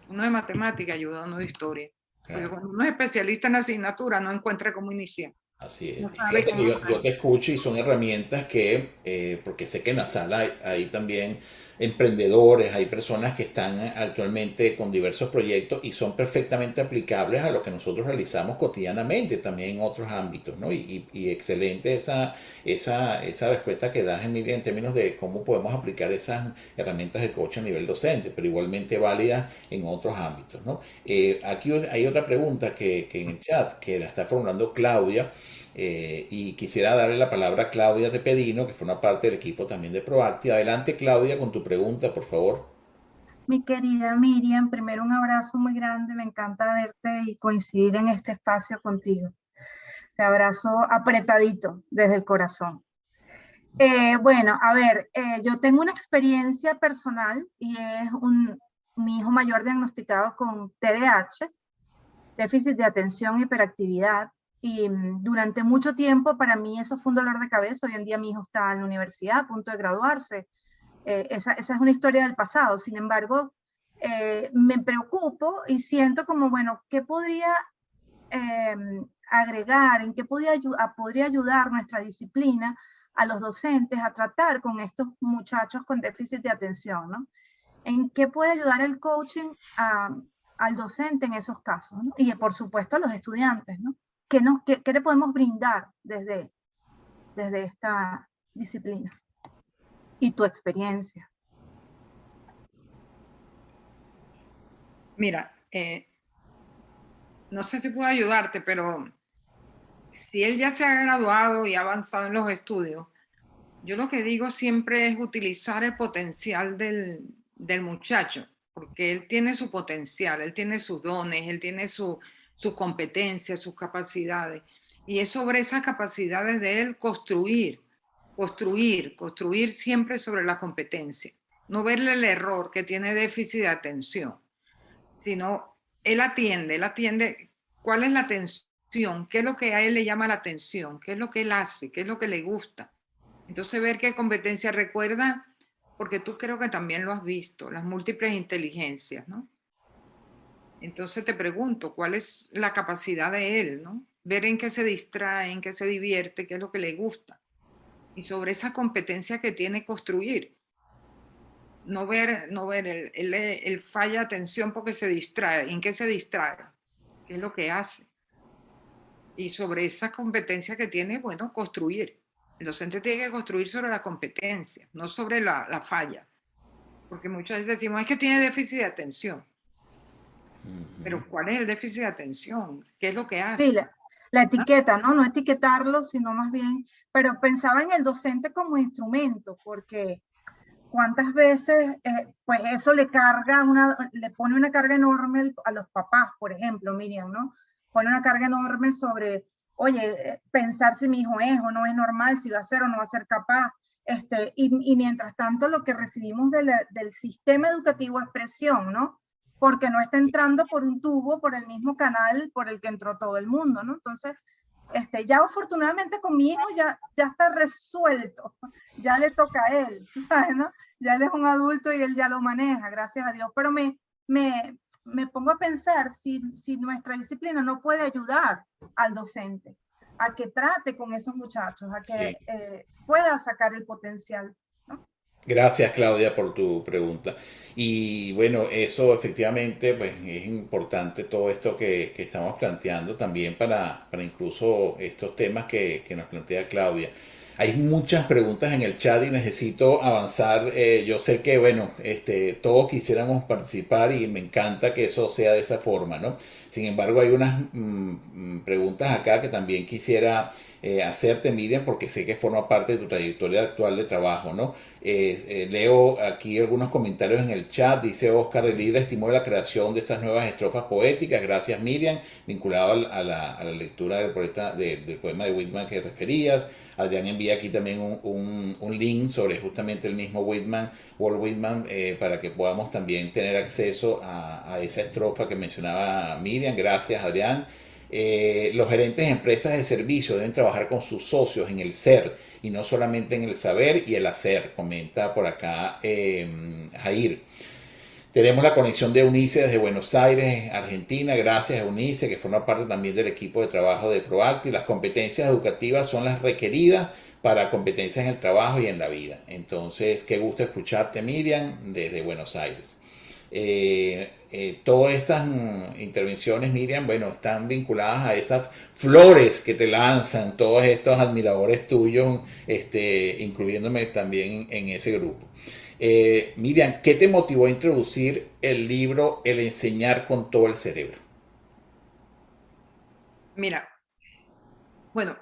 [SPEAKER 2] Uno de matemática ayuda a uno de historia. Porque cuando uno es especialista en la asignatura, no encuentra cómo iniciar.
[SPEAKER 1] Así es.
[SPEAKER 2] No sabe
[SPEAKER 1] Fíjate que
[SPEAKER 2] cómo
[SPEAKER 1] yo te escucho y son herramientas que, porque sé que en la sala hay también emprendedores, hay personas que están actualmente con diversos proyectos y son perfectamente aplicables a lo que nosotros realizamos cotidianamente, también en otros ámbitos, ¿no? Y excelente esa respuesta que das en términos de cómo podemos aplicar esas herramientas de coach a nivel docente, pero igualmente válidas en otros ámbitos, ¿no? Aquí hay otra pregunta que en el chat, que la está formulando Claudia. Y quisiera darle la palabra a Claudia de Pedino, que forma parte del equipo también de Proactive. Adelante, Claudia, con tu pregunta, por favor.
[SPEAKER 4] Mi querida Miriam, primero un abrazo muy grande, me encanta verte y coincidir en este espacio contigo. Te abrazo apretadito desde el corazón. Bueno, a ver, yo tengo una experiencia personal y es mi hijo mayor diagnosticado con TDAH, déficit de atención y hiperactividad. Y durante mucho tiempo para mí eso fue un dolor de cabeza. Hoy en día mi hijo está en la universidad a punto de graduarse. Esa es una historia del pasado. Sin embargo, me preocupo y siento como, bueno, ¿qué podría agregar, en qué podría ayudar nuestra disciplina a los docentes a tratar con estos muchachos con déficit de atención, ¿no? ¿En qué puede ayudar el coaching al docente en esos casos, ¿no? Y por supuesto a los estudiantes, ¿no? ¿Qué le podemos brindar desde esta disciplina? Y tu experiencia.
[SPEAKER 2] Mira, no sé si puedo ayudarte, pero si él ya se ha graduado y ha avanzado en los estudios, yo lo que digo siempre es utilizar el potencial del muchacho, porque él tiene su potencial, él tiene sus dones, él tiene sus competencias, sus capacidades. Y es sobre esas capacidades de él construir siempre sobre la competencia. No verle el error que tiene déficit de atención, sino él atiende cuál es la atención, qué es lo que a él le llama la atención, qué es lo que él hace, qué es lo que le gusta. Entonces ver qué competencia recuerda, porque tú creo que también lo has visto, las múltiples inteligencias, ¿no? Entonces te pregunto, ¿cuál es la capacidad de él, ¿no? Ver en qué se distrae, en qué se divierte, qué es lo que le gusta. Y sobre esa competencia que tiene construir. No ver, él falla atención porque se distrae. ¿En qué se distrae? ¿Qué es lo que hace? Y sobre esa competencia que tiene, bueno, construir. El docente tiene que construir sobre la competencia, no sobre la falla. Porque muchas veces decimos, es que tiene déficit de atención. Pero ¿cuál es el déficit de atención? ¿Qué es lo que hace?
[SPEAKER 4] Sí, la etiqueta, ¿no? No etiquetarlo, sino más bien, pero pensaba en el docente como instrumento, porque cuántas veces, pues eso le pone una carga enorme a los papás, por ejemplo, Miriam, ¿no? Pone una carga enorme sobre, oye, pensar si mi hijo es o no es normal, si va a ser o no va a ser capaz. Y mientras tanto lo que recibimos del sistema educativo es presión, ¿no? Porque no está entrando por un tubo, por el mismo canal por el que entró todo el mundo, ¿no? Entonces, ya afortunadamente con mi hijo ya está resuelto, ya le toca a él, ¿sabes, no? Ya él es un adulto y él ya lo maneja, gracias a Dios, pero me pongo a pensar si nuestra disciplina no puede ayudar al docente a que trate con esos muchachos, a que pueda sacar el potencial, ¿no?
[SPEAKER 1] Gracias, Claudia, por tu pregunta. Y bueno, eso efectivamente pues, es importante todo esto que estamos planteando también para incluso estos temas que nos plantea Claudia. Hay muchas preguntas en el chat y necesito avanzar. Yo sé que, bueno, todos quisiéramos participar y me encanta que eso sea de esa forma, ¿no? Sin embargo, hay unas preguntas acá que también quisiera hacerte, Miriam, porque sé que forma parte de tu trayectoria actual de trabajo, ¿no? Leo aquí algunos comentarios en el chat. Dice Oscar, el libro estimula la creación de esas nuevas estrofas poéticas. Gracias, Miriam, vinculado a la lectura del poema de Whitman que referías. Adrián envía aquí también un link sobre justamente el mismo Whitman, Walt Whitman, para que podamos también tener acceso a esa estrofa que mencionaba Miriam. Gracias, Adrián. Los gerentes de empresas de servicio deben trabajar con sus socios en el ser y no solamente en el saber y el hacer, comenta por acá Jair. Tenemos la conexión de Eunice desde Buenos Aires, Argentina. Gracias, Eunice, que forma parte también del equipo de trabajo de Proacti. Las competencias educativas son las requeridas para competencias en el trabajo y en la vida. Entonces, qué gusto escucharte, Miriam, desde Buenos Aires. Todas estas intervenciones, Miriam, bueno, están vinculadas a esas flores que te lanzan todos estos admiradores tuyos, incluyéndome también en ese grupo. Miriam, ¿qué te motivó a introducir el libro El enseñar con todo el cerebro?
[SPEAKER 2] Mira, bueno,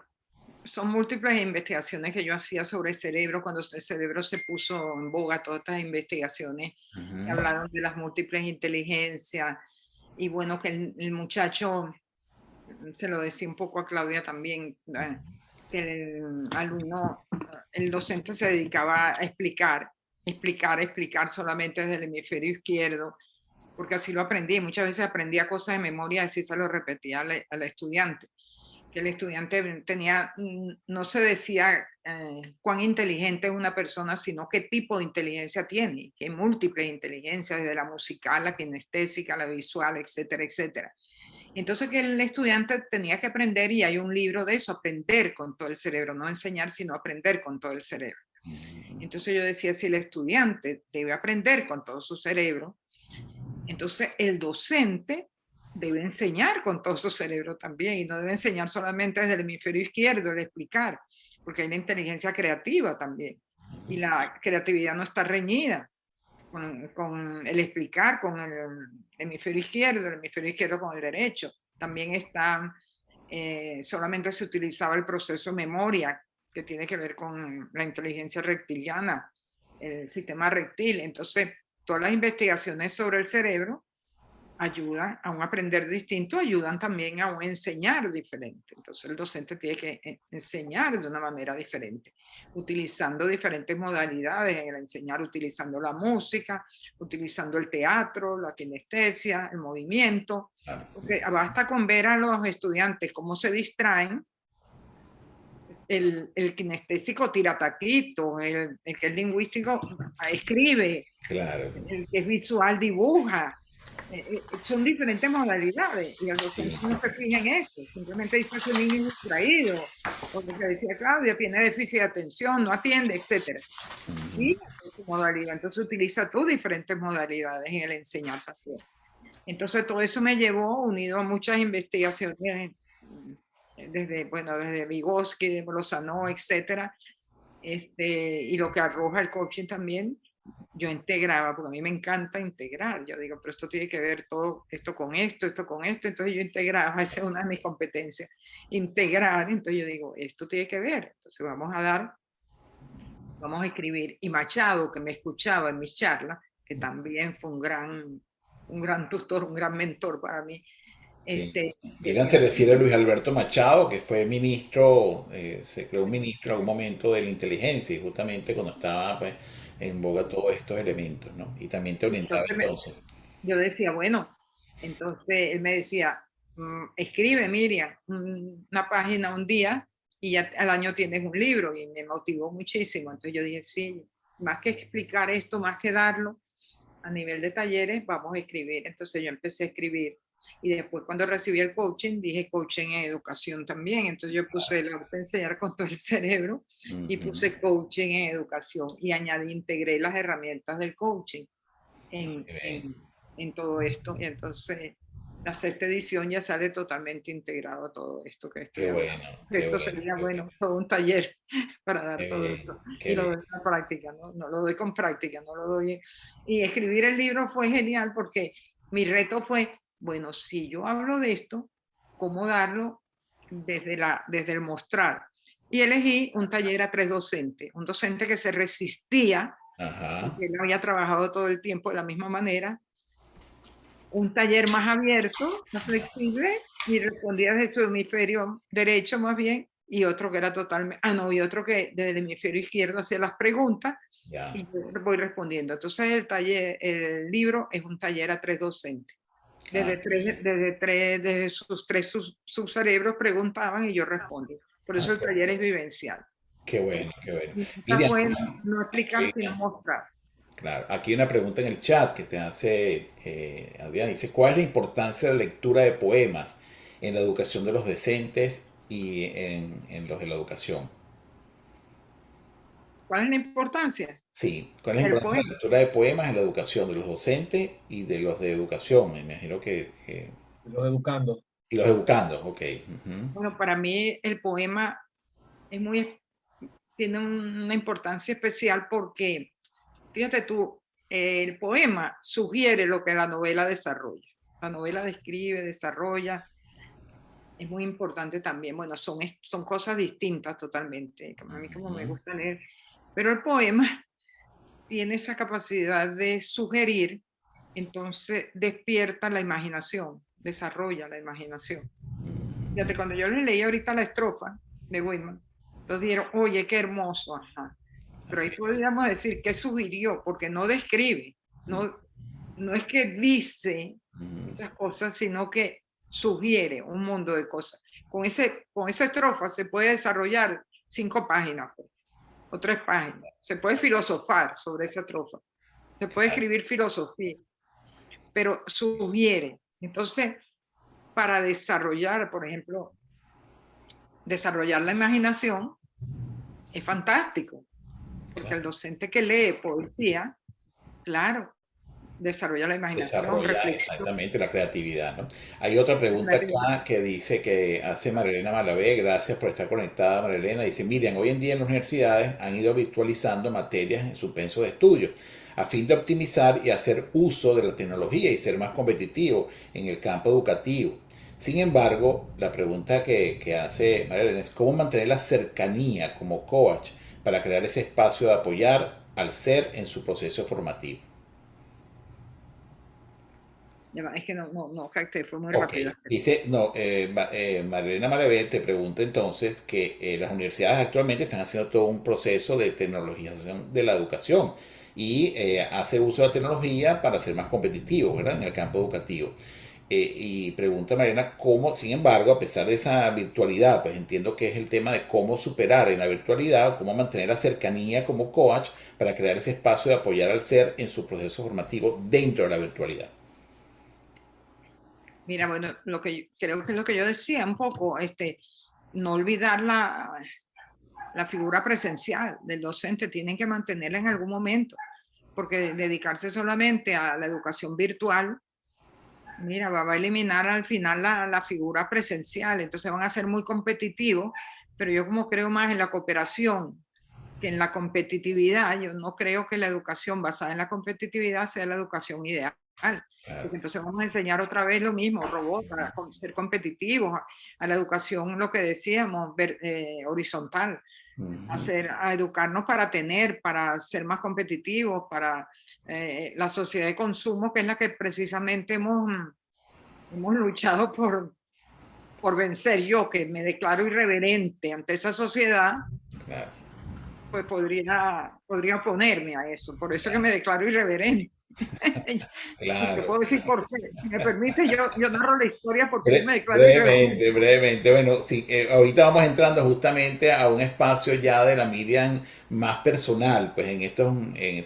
[SPEAKER 2] son múltiples investigaciones que yo hacía sobre el cerebro cuando el cerebro se puso en boga, todas estas investigaciones que hablaron de las múltiples inteligencias y bueno, que el muchacho, se lo decía un poco a Claudia también, que el alumno, el docente se dedicaba a explicar solamente desde el hemisferio izquierdo, porque así lo aprendí. Muchas veces aprendía cosas de memoria y así se lo repetía al estudiante. que el estudiante tenía, no se decía cuán inteligente es una persona, sino qué tipo de inteligencia tiene, que hay múltiples inteligencias, desde la musical, la kinestésica, la visual, etcétera, etcétera. Entonces que el estudiante tenía que aprender, y hay un libro de eso, aprender con todo el cerebro, no enseñar, sino aprender con todo el cerebro. Entonces yo decía, si el estudiante debe aprender con todo su cerebro, entonces el docente debe enseñar con todo su cerebro también, y no debe enseñar solamente desde el hemisferio izquierdo, el explicar, porque hay la inteligencia creativa también, y la creatividad no está reñida con el explicar, con el hemisferio izquierdo con el derecho. También está, solamente se utilizaba el proceso memoria, que tiene que ver con la inteligencia reptiliana, el sistema reptil. Entonces, todas las investigaciones sobre el cerebro ayudan a un aprender distinto, ayudan también a un enseñar diferente. Entonces el docente tiene que enseñar de una manera diferente, utilizando diferentes modalidades en el enseñar, utilizando la música, utilizando el teatro, la kinestesia, el movimiento. Porque basta con ver a los estudiantes cómo se distraen. El kinestésico tira taquito, el que es lingüístico escribe,
[SPEAKER 1] Claro.
[SPEAKER 2] el que es visual dibuja. Son diferentes modalidades, y el docente no se fija en eso, simplemente dice que un niño distraído, porque se decía, Claudia tiene déficit de atención, no atiende, etc. Y su modalidad, entonces utiliza tú diferentes modalidades en el enseñar también. Entonces todo eso me llevó, unido a muchas investigaciones, desde Vygotsky, Lozano, etc. Y lo que arroja el coaching también, yo integraba, porque a mí me encanta integrar. Yo digo, pero esto tiene que ver todo esto con esto, entonces yo integraba, esa es una de mis competencias, integrar. Entonces yo digo, esto tiene que ver, entonces vamos a escribir. Y Machado, que me escuchaba en mis charlas, que también fue un gran tutor, un gran mentor para mí.
[SPEAKER 1] Sí. Miriam se refiere a Luis Alberto Machado, que fue ministro, se creó un ministro en algún momento de la inteligencia, y justamente cuando estaba pues, en boga todos estos elementos, ¿no? Y también te orientaba entonces.
[SPEAKER 2] Yo decía, bueno, entonces él me decía, escribe, Miriam, una página un día, y ya al año tienes un libro, y me motivó muchísimo. Entonces yo dije, sí, más que explicar esto, más que darlo a nivel de talleres, vamos a escribir. Entonces yo empecé a escribir. Y después, cuando recibí el coaching, dije coaching en educación también. Entonces yo puse el arte de enseñar con todo el cerebro, y puse coaching en educación, y integré las herramientas del coaching en todo esto. Y entonces la sexta edición ya sale totalmente integrado a todo esto que estoy hablando. Esto sería, bueno, todo un taller para dar todo esto. Y lo doy con práctica, no lo doy con práctica, no lo doy. Y escribir el libro fue genial, porque mi reto fue, bueno, si yo hablo de esto, ¿cómo darlo desde el mostrar? Y elegí un taller a 3 docentes, un docente que se resistía, porque él había trabajado todo el tiempo de la misma manera, un taller más abierto, más flexible, y respondía desde su hemisferio derecho más bien, y otro que era totalmente, y otro que desde el hemisferio izquierdo hacía las preguntas, y yo voy respondiendo. Entonces el libro es un taller a 3 docentes. Desde sus 3 subcerebros preguntaban y yo respondí. Por eso el taller es vivencial.
[SPEAKER 1] Qué bueno, qué bueno.
[SPEAKER 2] Está bueno no explicar, sino mostrar.
[SPEAKER 1] Claro, aquí hay una pregunta en el chat que te hace Adrián. Dice, ¿cuál es la importancia de la lectura de poemas en la educación de los docentes y en los de la educación?
[SPEAKER 2] ¿Cuál es la importancia?
[SPEAKER 1] Sí, ¿cuál es la importancia de la lectura de poemas en la educación de los docentes y de los de educación? Me imagino que
[SPEAKER 5] los educandos.
[SPEAKER 1] Y los educandos, ok.
[SPEAKER 2] Bueno, para mí el poema tiene una importancia especial, porque, fíjate tú, el poema sugiere lo que la novela desarrolla. La novela describe, desarrolla. Es muy importante también. Bueno, son cosas distintas totalmente. A mí, como me gusta leer. Pero el poema tiene esa capacidad de sugerir, entonces despierta la imaginación, desarrolla la imaginación. Fíjate, cuando yo les leí ahorita la estrofa de Whitman, entonces dijeron, oye, qué hermoso, ajá. Pero ahí podríamos decir que sugirió, porque no describe, no es que dice muchas cosas, sino que sugiere un mundo de cosas. Con esa estrofa se puede desarrollar 5 páginas o 3 páginas. Se puede filosofar sobre esa estrofa. Se puede escribir filosofía, pero sugiere. Entonces, para desarrollar, por ejemplo, desarrollar la imaginación es fantástico, porque el docente que lee poesía, claro, desarrolla la imaginación,
[SPEAKER 1] Desarrolla
[SPEAKER 2] reflexión.
[SPEAKER 1] exactamente la creatividad, ¿no? Hay otra pregunta acá que dice que hace Marilena Malavé, gracias por estar conectada, Marilena. Dice, Miriam, hoy en día en las universidades han ido virtualizando materias en su penso de estudio a fin de optimizar y hacer uso de la tecnología y ser más competitivo en el campo educativo. Sin embargo, la pregunta que hace Marilena es cómo mantener la cercanía como coach para crear ese espacio de apoyar al ser en su proceso formativo.
[SPEAKER 2] Es que no capté, fue muy
[SPEAKER 1] Ok,
[SPEAKER 2] rápido.
[SPEAKER 1] dice, no, Marilena Malavé te pregunta entonces que las universidades actualmente están haciendo todo un proceso de tecnologización de la educación y hace uso de la tecnología para ser más competitivo, ¿verdad? En el campo educativo. Y pregunta Mariana cómo, sin embargo, a pesar de esa virtualidad, pues entiendo que es el tema de cómo superar en la virtualidad, cómo mantener la cercanía como coach para crear ese espacio de apoyar al ser en su proceso formativo dentro de la virtualidad.
[SPEAKER 2] Mira, bueno, creo que es lo que yo decía un poco, no olvidar la figura presencial del docente, tienen que mantenerla en algún momento, porque dedicarse solamente a la educación virtual, mira, va a eliminar al final la figura presencial, entonces van a ser muy competitivos, pero yo como creo más en la cooperación que en la competitividad, yo no creo que la educación basada en la competitividad sea la educación ideal. Porque entonces vamos a enseñar otra vez lo mismo, robots, a ser competitivos, a la educación, lo que decíamos, horizontal, a educarnos para ser más competitivos, para la sociedad de consumo, que es la que precisamente hemos luchado por vencer. Yo, que me declaro irreverente ante esa sociedad,
[SPEAKER 1] Claro.
[SPEAKER 2] pues podría oponerme a eso. Por eso que me declaro irreverente. Te
[SPEAKER 1] Claro.
[SPEAKER 2] puedo decir por qué. Si me permite, yo narro la historia porque yo me declaro irreverente.
[SPEAKER 1] Brevemente, brevemente. Bueno, sí, ahorita vamos entrando justamente a un espacio ya de la Miriam más personal. Pues en estos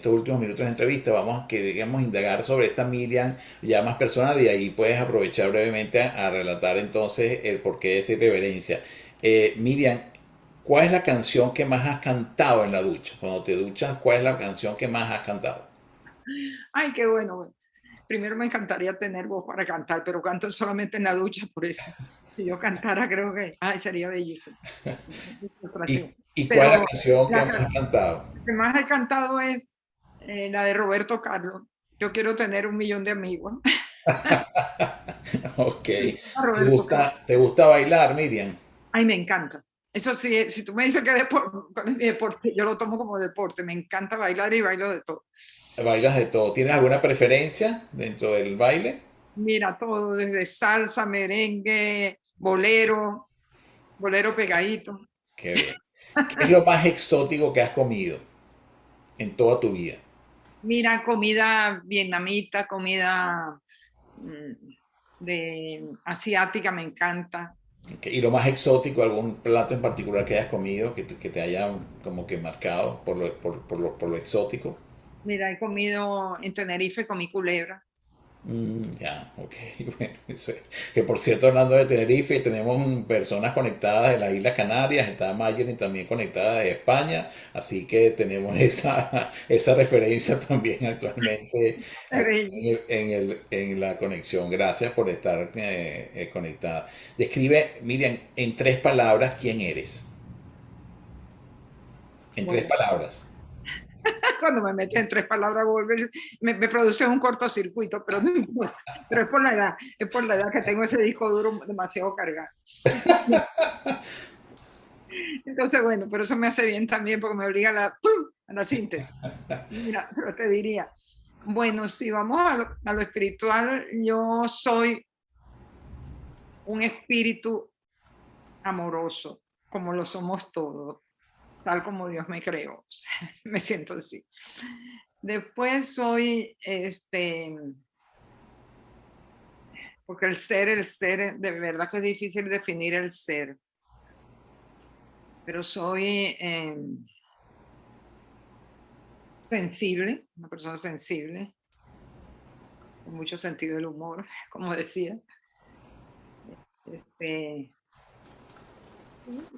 [SPEAKER 1] últimos minutos de entrevista vamos a que digamos indagar sobre esta Miriam ya más personal y ahí puedes aprovechar brevemente a relatar entonces el porqué de esa irreverencia. Miriam, ¿cuál es la canción que más has cantado en la ducha? Cuando te duchas, ¿cuál es la canción que más has cantado?
[SPEAKER 2] Ay, qué bueno. Primero me encantaría tener voz para cantar, pero canto solamente en la ducha, por eso. Si yo cantara, creo que sería bellísimo.
[SPEAKER 1] ¿Y cuál es la
[SPEAKER 2] Pero
[SPEAKER 1] canción que
[SPEAKER 2] la
[SPEAKER 1] más has cantado?
[SPEAKER 2] que más he cantado es la de Roberto Carlos. Yo quiero tener 1.000.000 de amigos.
[SPEAKER 1] Ok.
[SPEAKER 2] Roberto Carlos.
[SPEAKER 1] Te gusta bailar, Miriam?
[SPEAKER 2] Ay, me encanta. Eso sí, si tú me dices que cuál es mi deporte, yo lo tomo como deporte. Me encanta bailar y bailo de todo.
[SPEAKER 1] Bailas de todo. ¿Tienes alguna preferencia dentro del baile?
[SPEAKER 2] Mira, todo, desde salsa, merengue, bolero, bolero pegadito.
[SPEAKER 1] Qué bien. ¿Qué es lo más exótico que has comido en toda tu vida?
[SPEAKER 2] Mira, comida vietnamita, comida asiática, me encanta.
[SPEAKER 1] Ok, ¿y lo más exótico, algún plato en particular que hayas comido que te haya como que marcado por lo exótico?
[SPEAKER 2] Mira, he comido en Tenerife, comí culebra.
[SPEAKER 1] Ya, ok, bueno, que por cierto, hablando de Tenerife, tenemos personas conectadas de las Islas Canarias, está Mayerin también conectada de España, así que tenemos esa referencia también actualmente aquí en la conexión. Gracias por estar conectada. Describe, Miriam, en 3 palabras, ¿quién eres? En tres
[SPEAKER 2] Bueno,
[SPEAKER 1] palabras.
[SPEAKER 2] cuando me meten en 3 palabras, me produce un cortocircuito, pero no importa. Pero es por la edad que tengo ese disco duro demasiado cargado. Entonces, bueno, pero eso me hace bien también porque me obliga a la síntesis. Mira, pero te diría, bueno, si vamos a lo espiritual, yo soy un espíritu amoroso, como lo somos todos, tal como Dios me creó. Me siento así. Después soy porque el ser, de verdad que es difícil definir el ser. Pero soy sensible, una persona sensible, con mucho sentido del humor, como decía. Te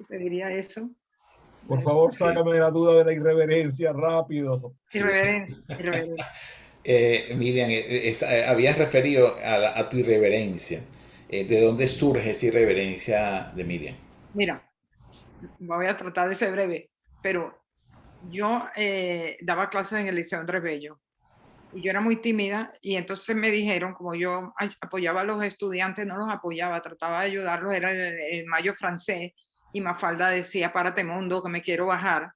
[SPEAKER 2] diría eso.
[SPEAKER 5] Por favor, sácame de la duda de la irreverencia, rápido.
[SPEAKER 1] Sí.
[SPEAKER 2] Irreverencia.
[SPEAKER 1] Miriam, habías referido a tu irreverencia. ¿De dónde surge esa irreverencia de Miriam?
[SPEAKER 2] Mira, voy a tratar de ser breve, pero yo daba clases en el Liceo Andrés Bello y yo era muy tímida y entonces me dijeron, como yo apoyaba a los estudiantes, no los apoyaba, trataba de ayudarlos, era el mayo francés y Mafalda decía, párate mundo, que me quiero bajar.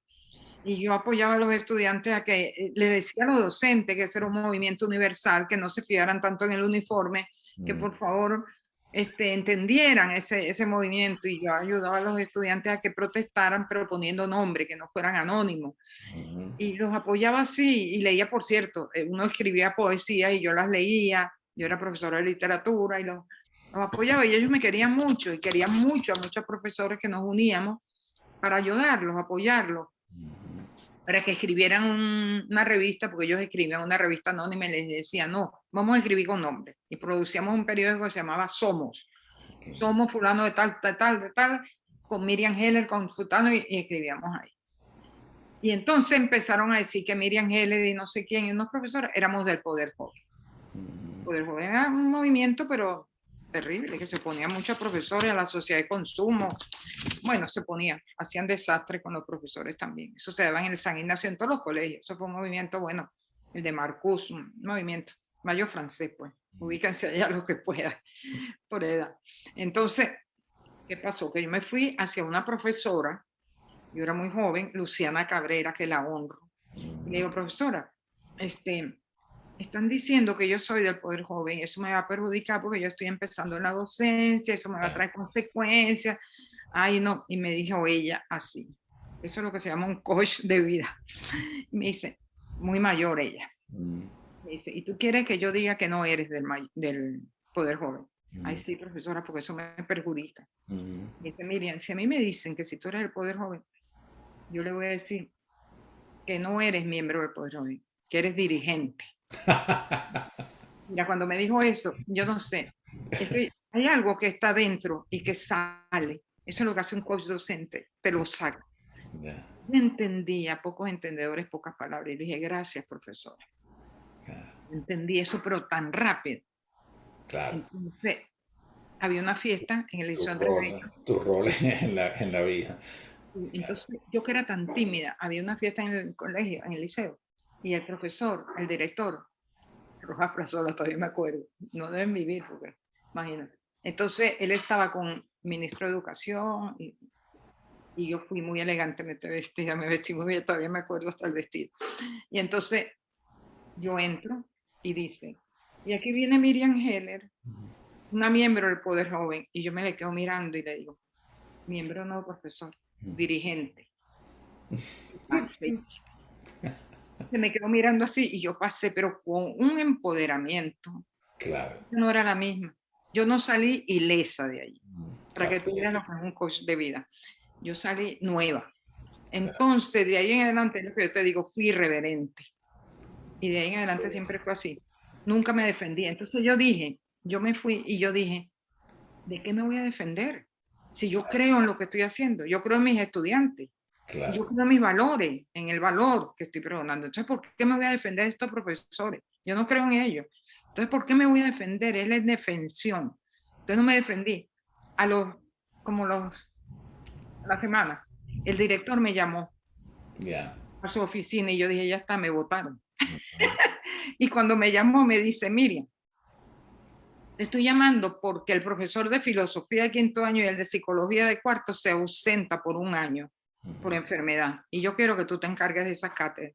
[SPEAKER 2] Y yo apoyaba a los estudiantes a que le decía a los docentes que ese era un movimiento universal, que no se fiaran tanto en el uniforme, que por favor entendieran ese movimiento. Y yo ayudaba a los estudiantes a que protestaran, pero poniendo nombre, que no fueran anónimos. Y los apoyaba así, y leía, por cierto, uno escribía poesía y yo las leía, yo era profesora de literatura y los apoyaba y ellos me querían mucho y querían mucho a muchos profesores que nos uníamos para ayudarlos, apoyarlos, para que escribieran una revista, porque ellos escribían una revista anónima y les decía, no, vamos a escribir con nombre. Y producíamos un periódico que se llamaba Somos. Somos fulano de tal, con Miriam Heller, con fulano, y escribíamos ahí. Y entonces empezaron a decir que Miriam Heller y no sé quién, y unos profesores, éramos del Poder Joven. El Poder Joven era un movimiento, pero terrible, que se ponían muchos profesores a la sociedad de consumo. Bueno, se ponían, hacían desastre con los profesores también. Eso se daba en el San Ignacio, en todos los colegios. Eso fue un movimiento, bueno, el de Marcus, un movimiento, mayo francés, pues. Ubíquense allá lo que pueda, por edad. Entonces, ¿qué pasó? Que yo me fui hacia una profesora, yo era muy joven, Luciana Cabrera, que la honro. Y le digo, profesora, están diciendo que yo soy del Poder Joven, eso me va a perjudicar porque yo estoy empezando en la docencia, eso me va a traer consecuencias. Ay, no, y me dijo ella así, eso es lo que se llama un coach de vida. Me dice, muy mayor ella, me dice, ¿y tú quieres que yo diga que no eres del Poder Joven? Ay, sí, profesora, porque eso me perjudica. Me dice, Miriam, si a mí me dicen que si tú eres del Poder Joven, yo le voy a decir que no eres miembro del Poder Joven, que eres dirigente. Mira, cuando me dijo eso, yo no sé, hay algo que está dentro y que sale. Eso es lo que hace un coach docente, te lo saca. Yo entendía, pocos entendedores, pocas palabras, y dije, gracias, profesora. Entendí eso, pero tan rápido.
[SPEAKER 1] Claro.
[SPEAKER 2] Entonces, había una fiesta en el Liceo Andrés Bello.
[SPEAKER 1] Tu rol en la vida.
[SPEAKER 2] Entonces, yo que era tan tímida, había una fiesta en el colegio, en el liceo, y el profesor, el director, Rojas Frasola, todavía me acuerdo, no deben vivir, porque imagínate. Entonces, él estaba con ministro de Educación y yo fui muy elegantemente vestida, me vestí muy bien, todavía me acuerdo hasta el vestido. Y entonces, yo entro y dice, y aquí viene Miriam Heller, una miembro del Poder Joven, y yo me le quedo mirando y le digo, miembro no, profesor, dirigente. Se me quedó mirando así y yo pasé, pero con un empoderamiento.
[SPEAKER 1] Claro.
[SPEAKER 2] No era la misma. Yo no salí ilesa de ahí, para que tú veas lo que es un coach de vida. Yo salí nueva. Entonces, de ahí en adelante, lo que yo te digo, fui irreverente. Y de ahí en adelante siempre fue así. Nunca me defendí. Entonces yo me fui y yo dije, ¿de qué me voy a defender? Si yo creo en lo que estoy haciendo, yo creo en mis estudiantes. Claro. Yo creo en mis valores, en el valor que estoy pregonando. Entonces, ¿por qué me voy a defender de estos profesores? Yo no creo en ellos. Entonces, ¿por qué me voy a defender? Es la indefensión. Entonces, no me defendí. A la semana, el director me llamó a su oficina y yo dije, ya está, me votaron. Y cuando me llamó, me dice, Miriam, te estoy llamando porque el profesor de filosofía de quinto año y el de psicología de cuarto se ausenta por un año por enfermedad. Y yo quiero que tú te encargues de esas cátedras.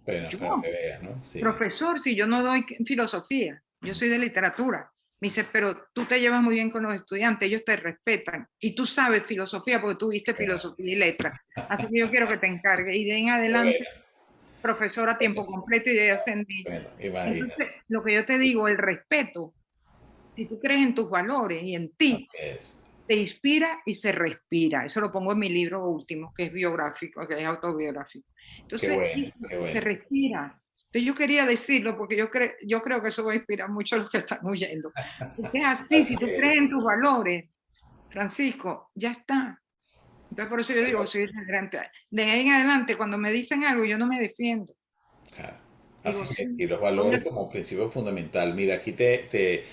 [SPEAKER 1] Pero que veas, ¿no? Sí.
[SPEAKER 2] Profesor, si yo no doy filosofía, yo soy de literatura. Me dice, pero tú te llevas muy bien con los estudiantes, ellos te respetan. Y tú sabes filosofía porque tú viste filosofía y letras. Así que yo quiero que te encargues. Y de en adelante, profesor a tiempo completo y de ascendí. Entonces, lo que yo te digo, el respeto Si tú crees en tus valores y en ti,
[SPEAKER 1] Así es.
[SPEAKER 2] te inspira y se respira. Eso lo pongo en mi libro último, que es biográfico, que es autobiográfico. Entonces,
[SPEAKER 1] Qué bueno,
[SPEAKER 2] eso,
[SPEAKER 1] qué
[SPEAKER 2] se
[SPEAKER 1] bueno.
[SPEAKER 2] respira. Entonces yo quería decirlo porque yo creo que eso va a inspirar mucho a los que están huyendo. Porque es así, si
[SPEAKER 1] Así
[SPEAKER 2] tú
[SPEAKER 1] es.
[SPEAKER 2] crees en tus valores, Francisco, ya está. Entonces por eso yo digo, soy reverente. De ahí en adelante, cuando me dicen algo, yo no me defiendo.
[SPEAKER 1] Claro.
[SPEAKER 2] Digo,
[SPEAKER 1] Así
[SPEAKER 2] sí,
[SPEAKER 1] es, y los
[SPEAKER 2] ¿dónde?
[SPEAKER 1] valores como principio fundamental. Mira, aquí te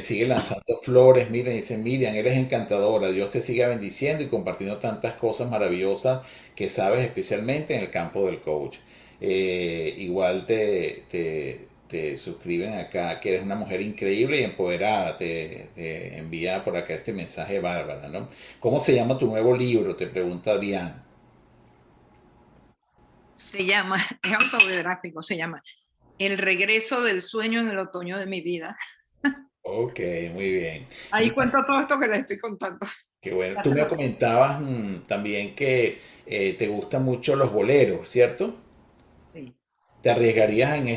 [SPEAKER 1] sigue lanzando flores, mira, dicen, Miriam, eres encantadora, Dios te siga bendiciendo y compartiendo tantas cosas maravillosas que sabes, especialmente en el campo del coach. Igual te suscriben acá, que eres una mujer increíble y empoderada, te envía por acá este mensaje Bárbara, ¿no? ¿Cómo se llama tu nuevo libro? Te pregunta Adrián.
[SPEAKER 2] Se llama, es autobiográfico, se llama El regreso del sueño en el otoño de mi vida.
[SPEAKER 1] Ok, muy bien.
[SPEAKER 2] Ahí cuento todo esto que les estoy contando.
[SPEAKER 1] Qué bueno. Tú me comentabas también que te gustan mucho los boleros, ¿cierto?
[SPEAKER 2] Sí.
[SPEAKER 1] ¿Te arriesgarías en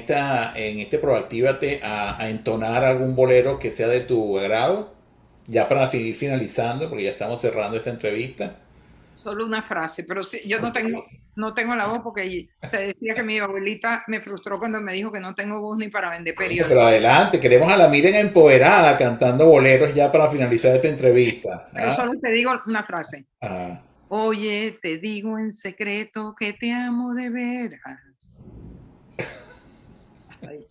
[SPEAKER 1] este Proactívate a entonar algún bolero que sea de tu agrado? Ya para seguir finalizando, porque ya estamos cerrando esta entrevista.
[SPEAKER 2] Solo una frase, pero sí, yo no tengo la voz porque te decía que mi abuelita me frustró cuando me dijo que no tengo voz ni para vender
[SPEAKER 1] Bueno,
[SPEAKER 2] periódicos.
[SPEAKER 1] pero adelante, queremos a la Miren empoderada cantando boleros ya para finalizar esta entrevista.
[SPEAKER 2] Pero
[SPEAKER 1] ¿Ah?
[SPEAKER 2] solo te digo una frase.
[SPEAKER 1] Ah,
[SPEAKER 2] Oye, te digo en secreto que te amo de veras. Hasta ahí.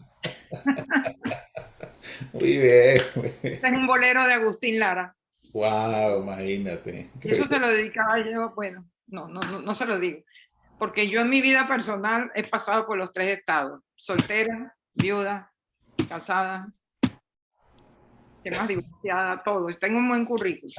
[SPEAKER 1] muy bien.
[SPEAKER 2] Este es un bolero de Agustín Lara.
[SPEAKER 1] Wow, imagínate.
[SPEAKER 2] Y eso se lo dedicaba yo, bueno, no se lo digo. Porque yo en mi vida personal he pasado por los 3 estados. Soltera, viuda, casada, ¿qué más? Divorciada, todo. Tengo un buen currículum.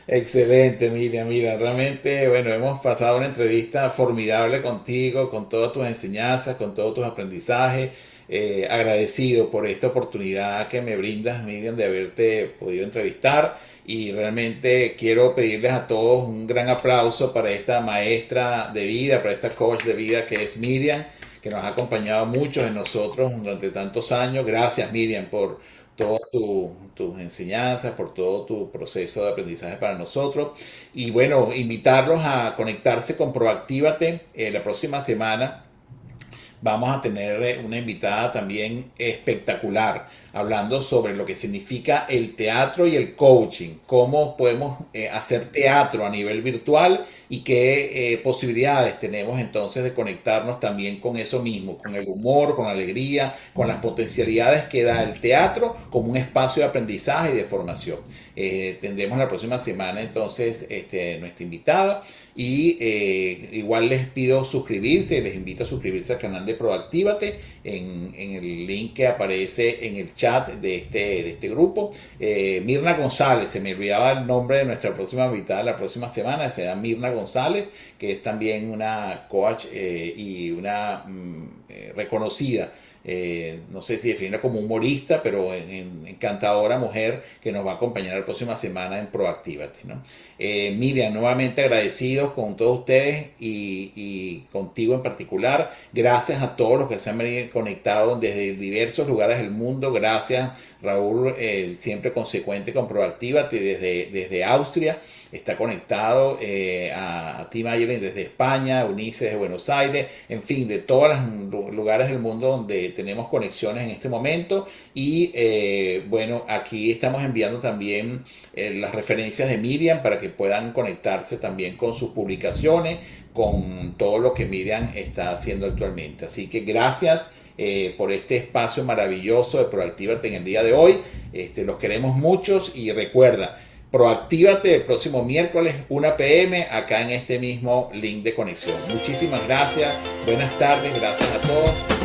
[SPEAKER 1] Excelente, Miriam. Mira, realmente, bueno, hemos pasado una entrevista formidable contigo, con todas tus enseñanzas, con todos tus aprendizajes. Agradecido por esta oportunidad que me brindas, Miriam, de haberte podido entrevistar. Y realmente quiero pedirles a todos un gran aplauso para esta maestra de vida, para esta coach de vida que es Miriam, que nos ha acompañado a muchos de nosotros durante tantos años. Gracias, Miriam, por todas tus enseñanzas, por todo tu proceso de aprendizaje para nosotros. Y bueno, invitarlos a conectarse con Proactívate la próxima semana. Vamos a tener una invitada también espectacular, hablando sobre lo que significa el teatro y el coaching, cómo podemos hacer teatro a nivel virtual y qué posibilidades tenemos entonces de conectarnos también con eso mismo, con el humor, con la alegría, con las potencialidades que da el teatro como un espacio de aprendizaje y de formación. Tendremos la próxima semana entonces nuestra invitada. Y igual les pido suscribirse, les invito a suscribirse al canal de Proactívate en el link que aparece en el chat de este grupo. Mirna González, se me olvidaba el nombre de nuestra próxima invitada la próxima semana, será Mirna González, que es también una coach y una reconocida. No sé si definirla como humorista, pero encantadora mujer que nos va a acompañar la próxima semana en Proactívate, ¿no? Miriam, nuevamente agradecidos con todos ustedes y contigo en particular. Gracias a todos los que se han venido conectados desde diversos lugares del mundo. Gracias, Raúl, siempre consecuente con Proactívate desde Austria. Está conectado a ti, Mayelin, desde España, Eunice desde Buenos Aires, en fin, de todos los lugares del mundo donde tenemos conexiones en este momento. Y bueno, aquí estamos enviando también las referencias de Miriam para que puedan conectarse también con sus publicaciones, con todo lo que Miriam está haciendo actualmente. Así que gracias por este espacio maravilloso de Proactívate en el día de hoy. Los queremos muchos y recuerda, Proactívate el próximo miércoles 1 p.m. acá en este mismo link de conexión. Muchísimas gracias, buenas tardes, gracias a todos.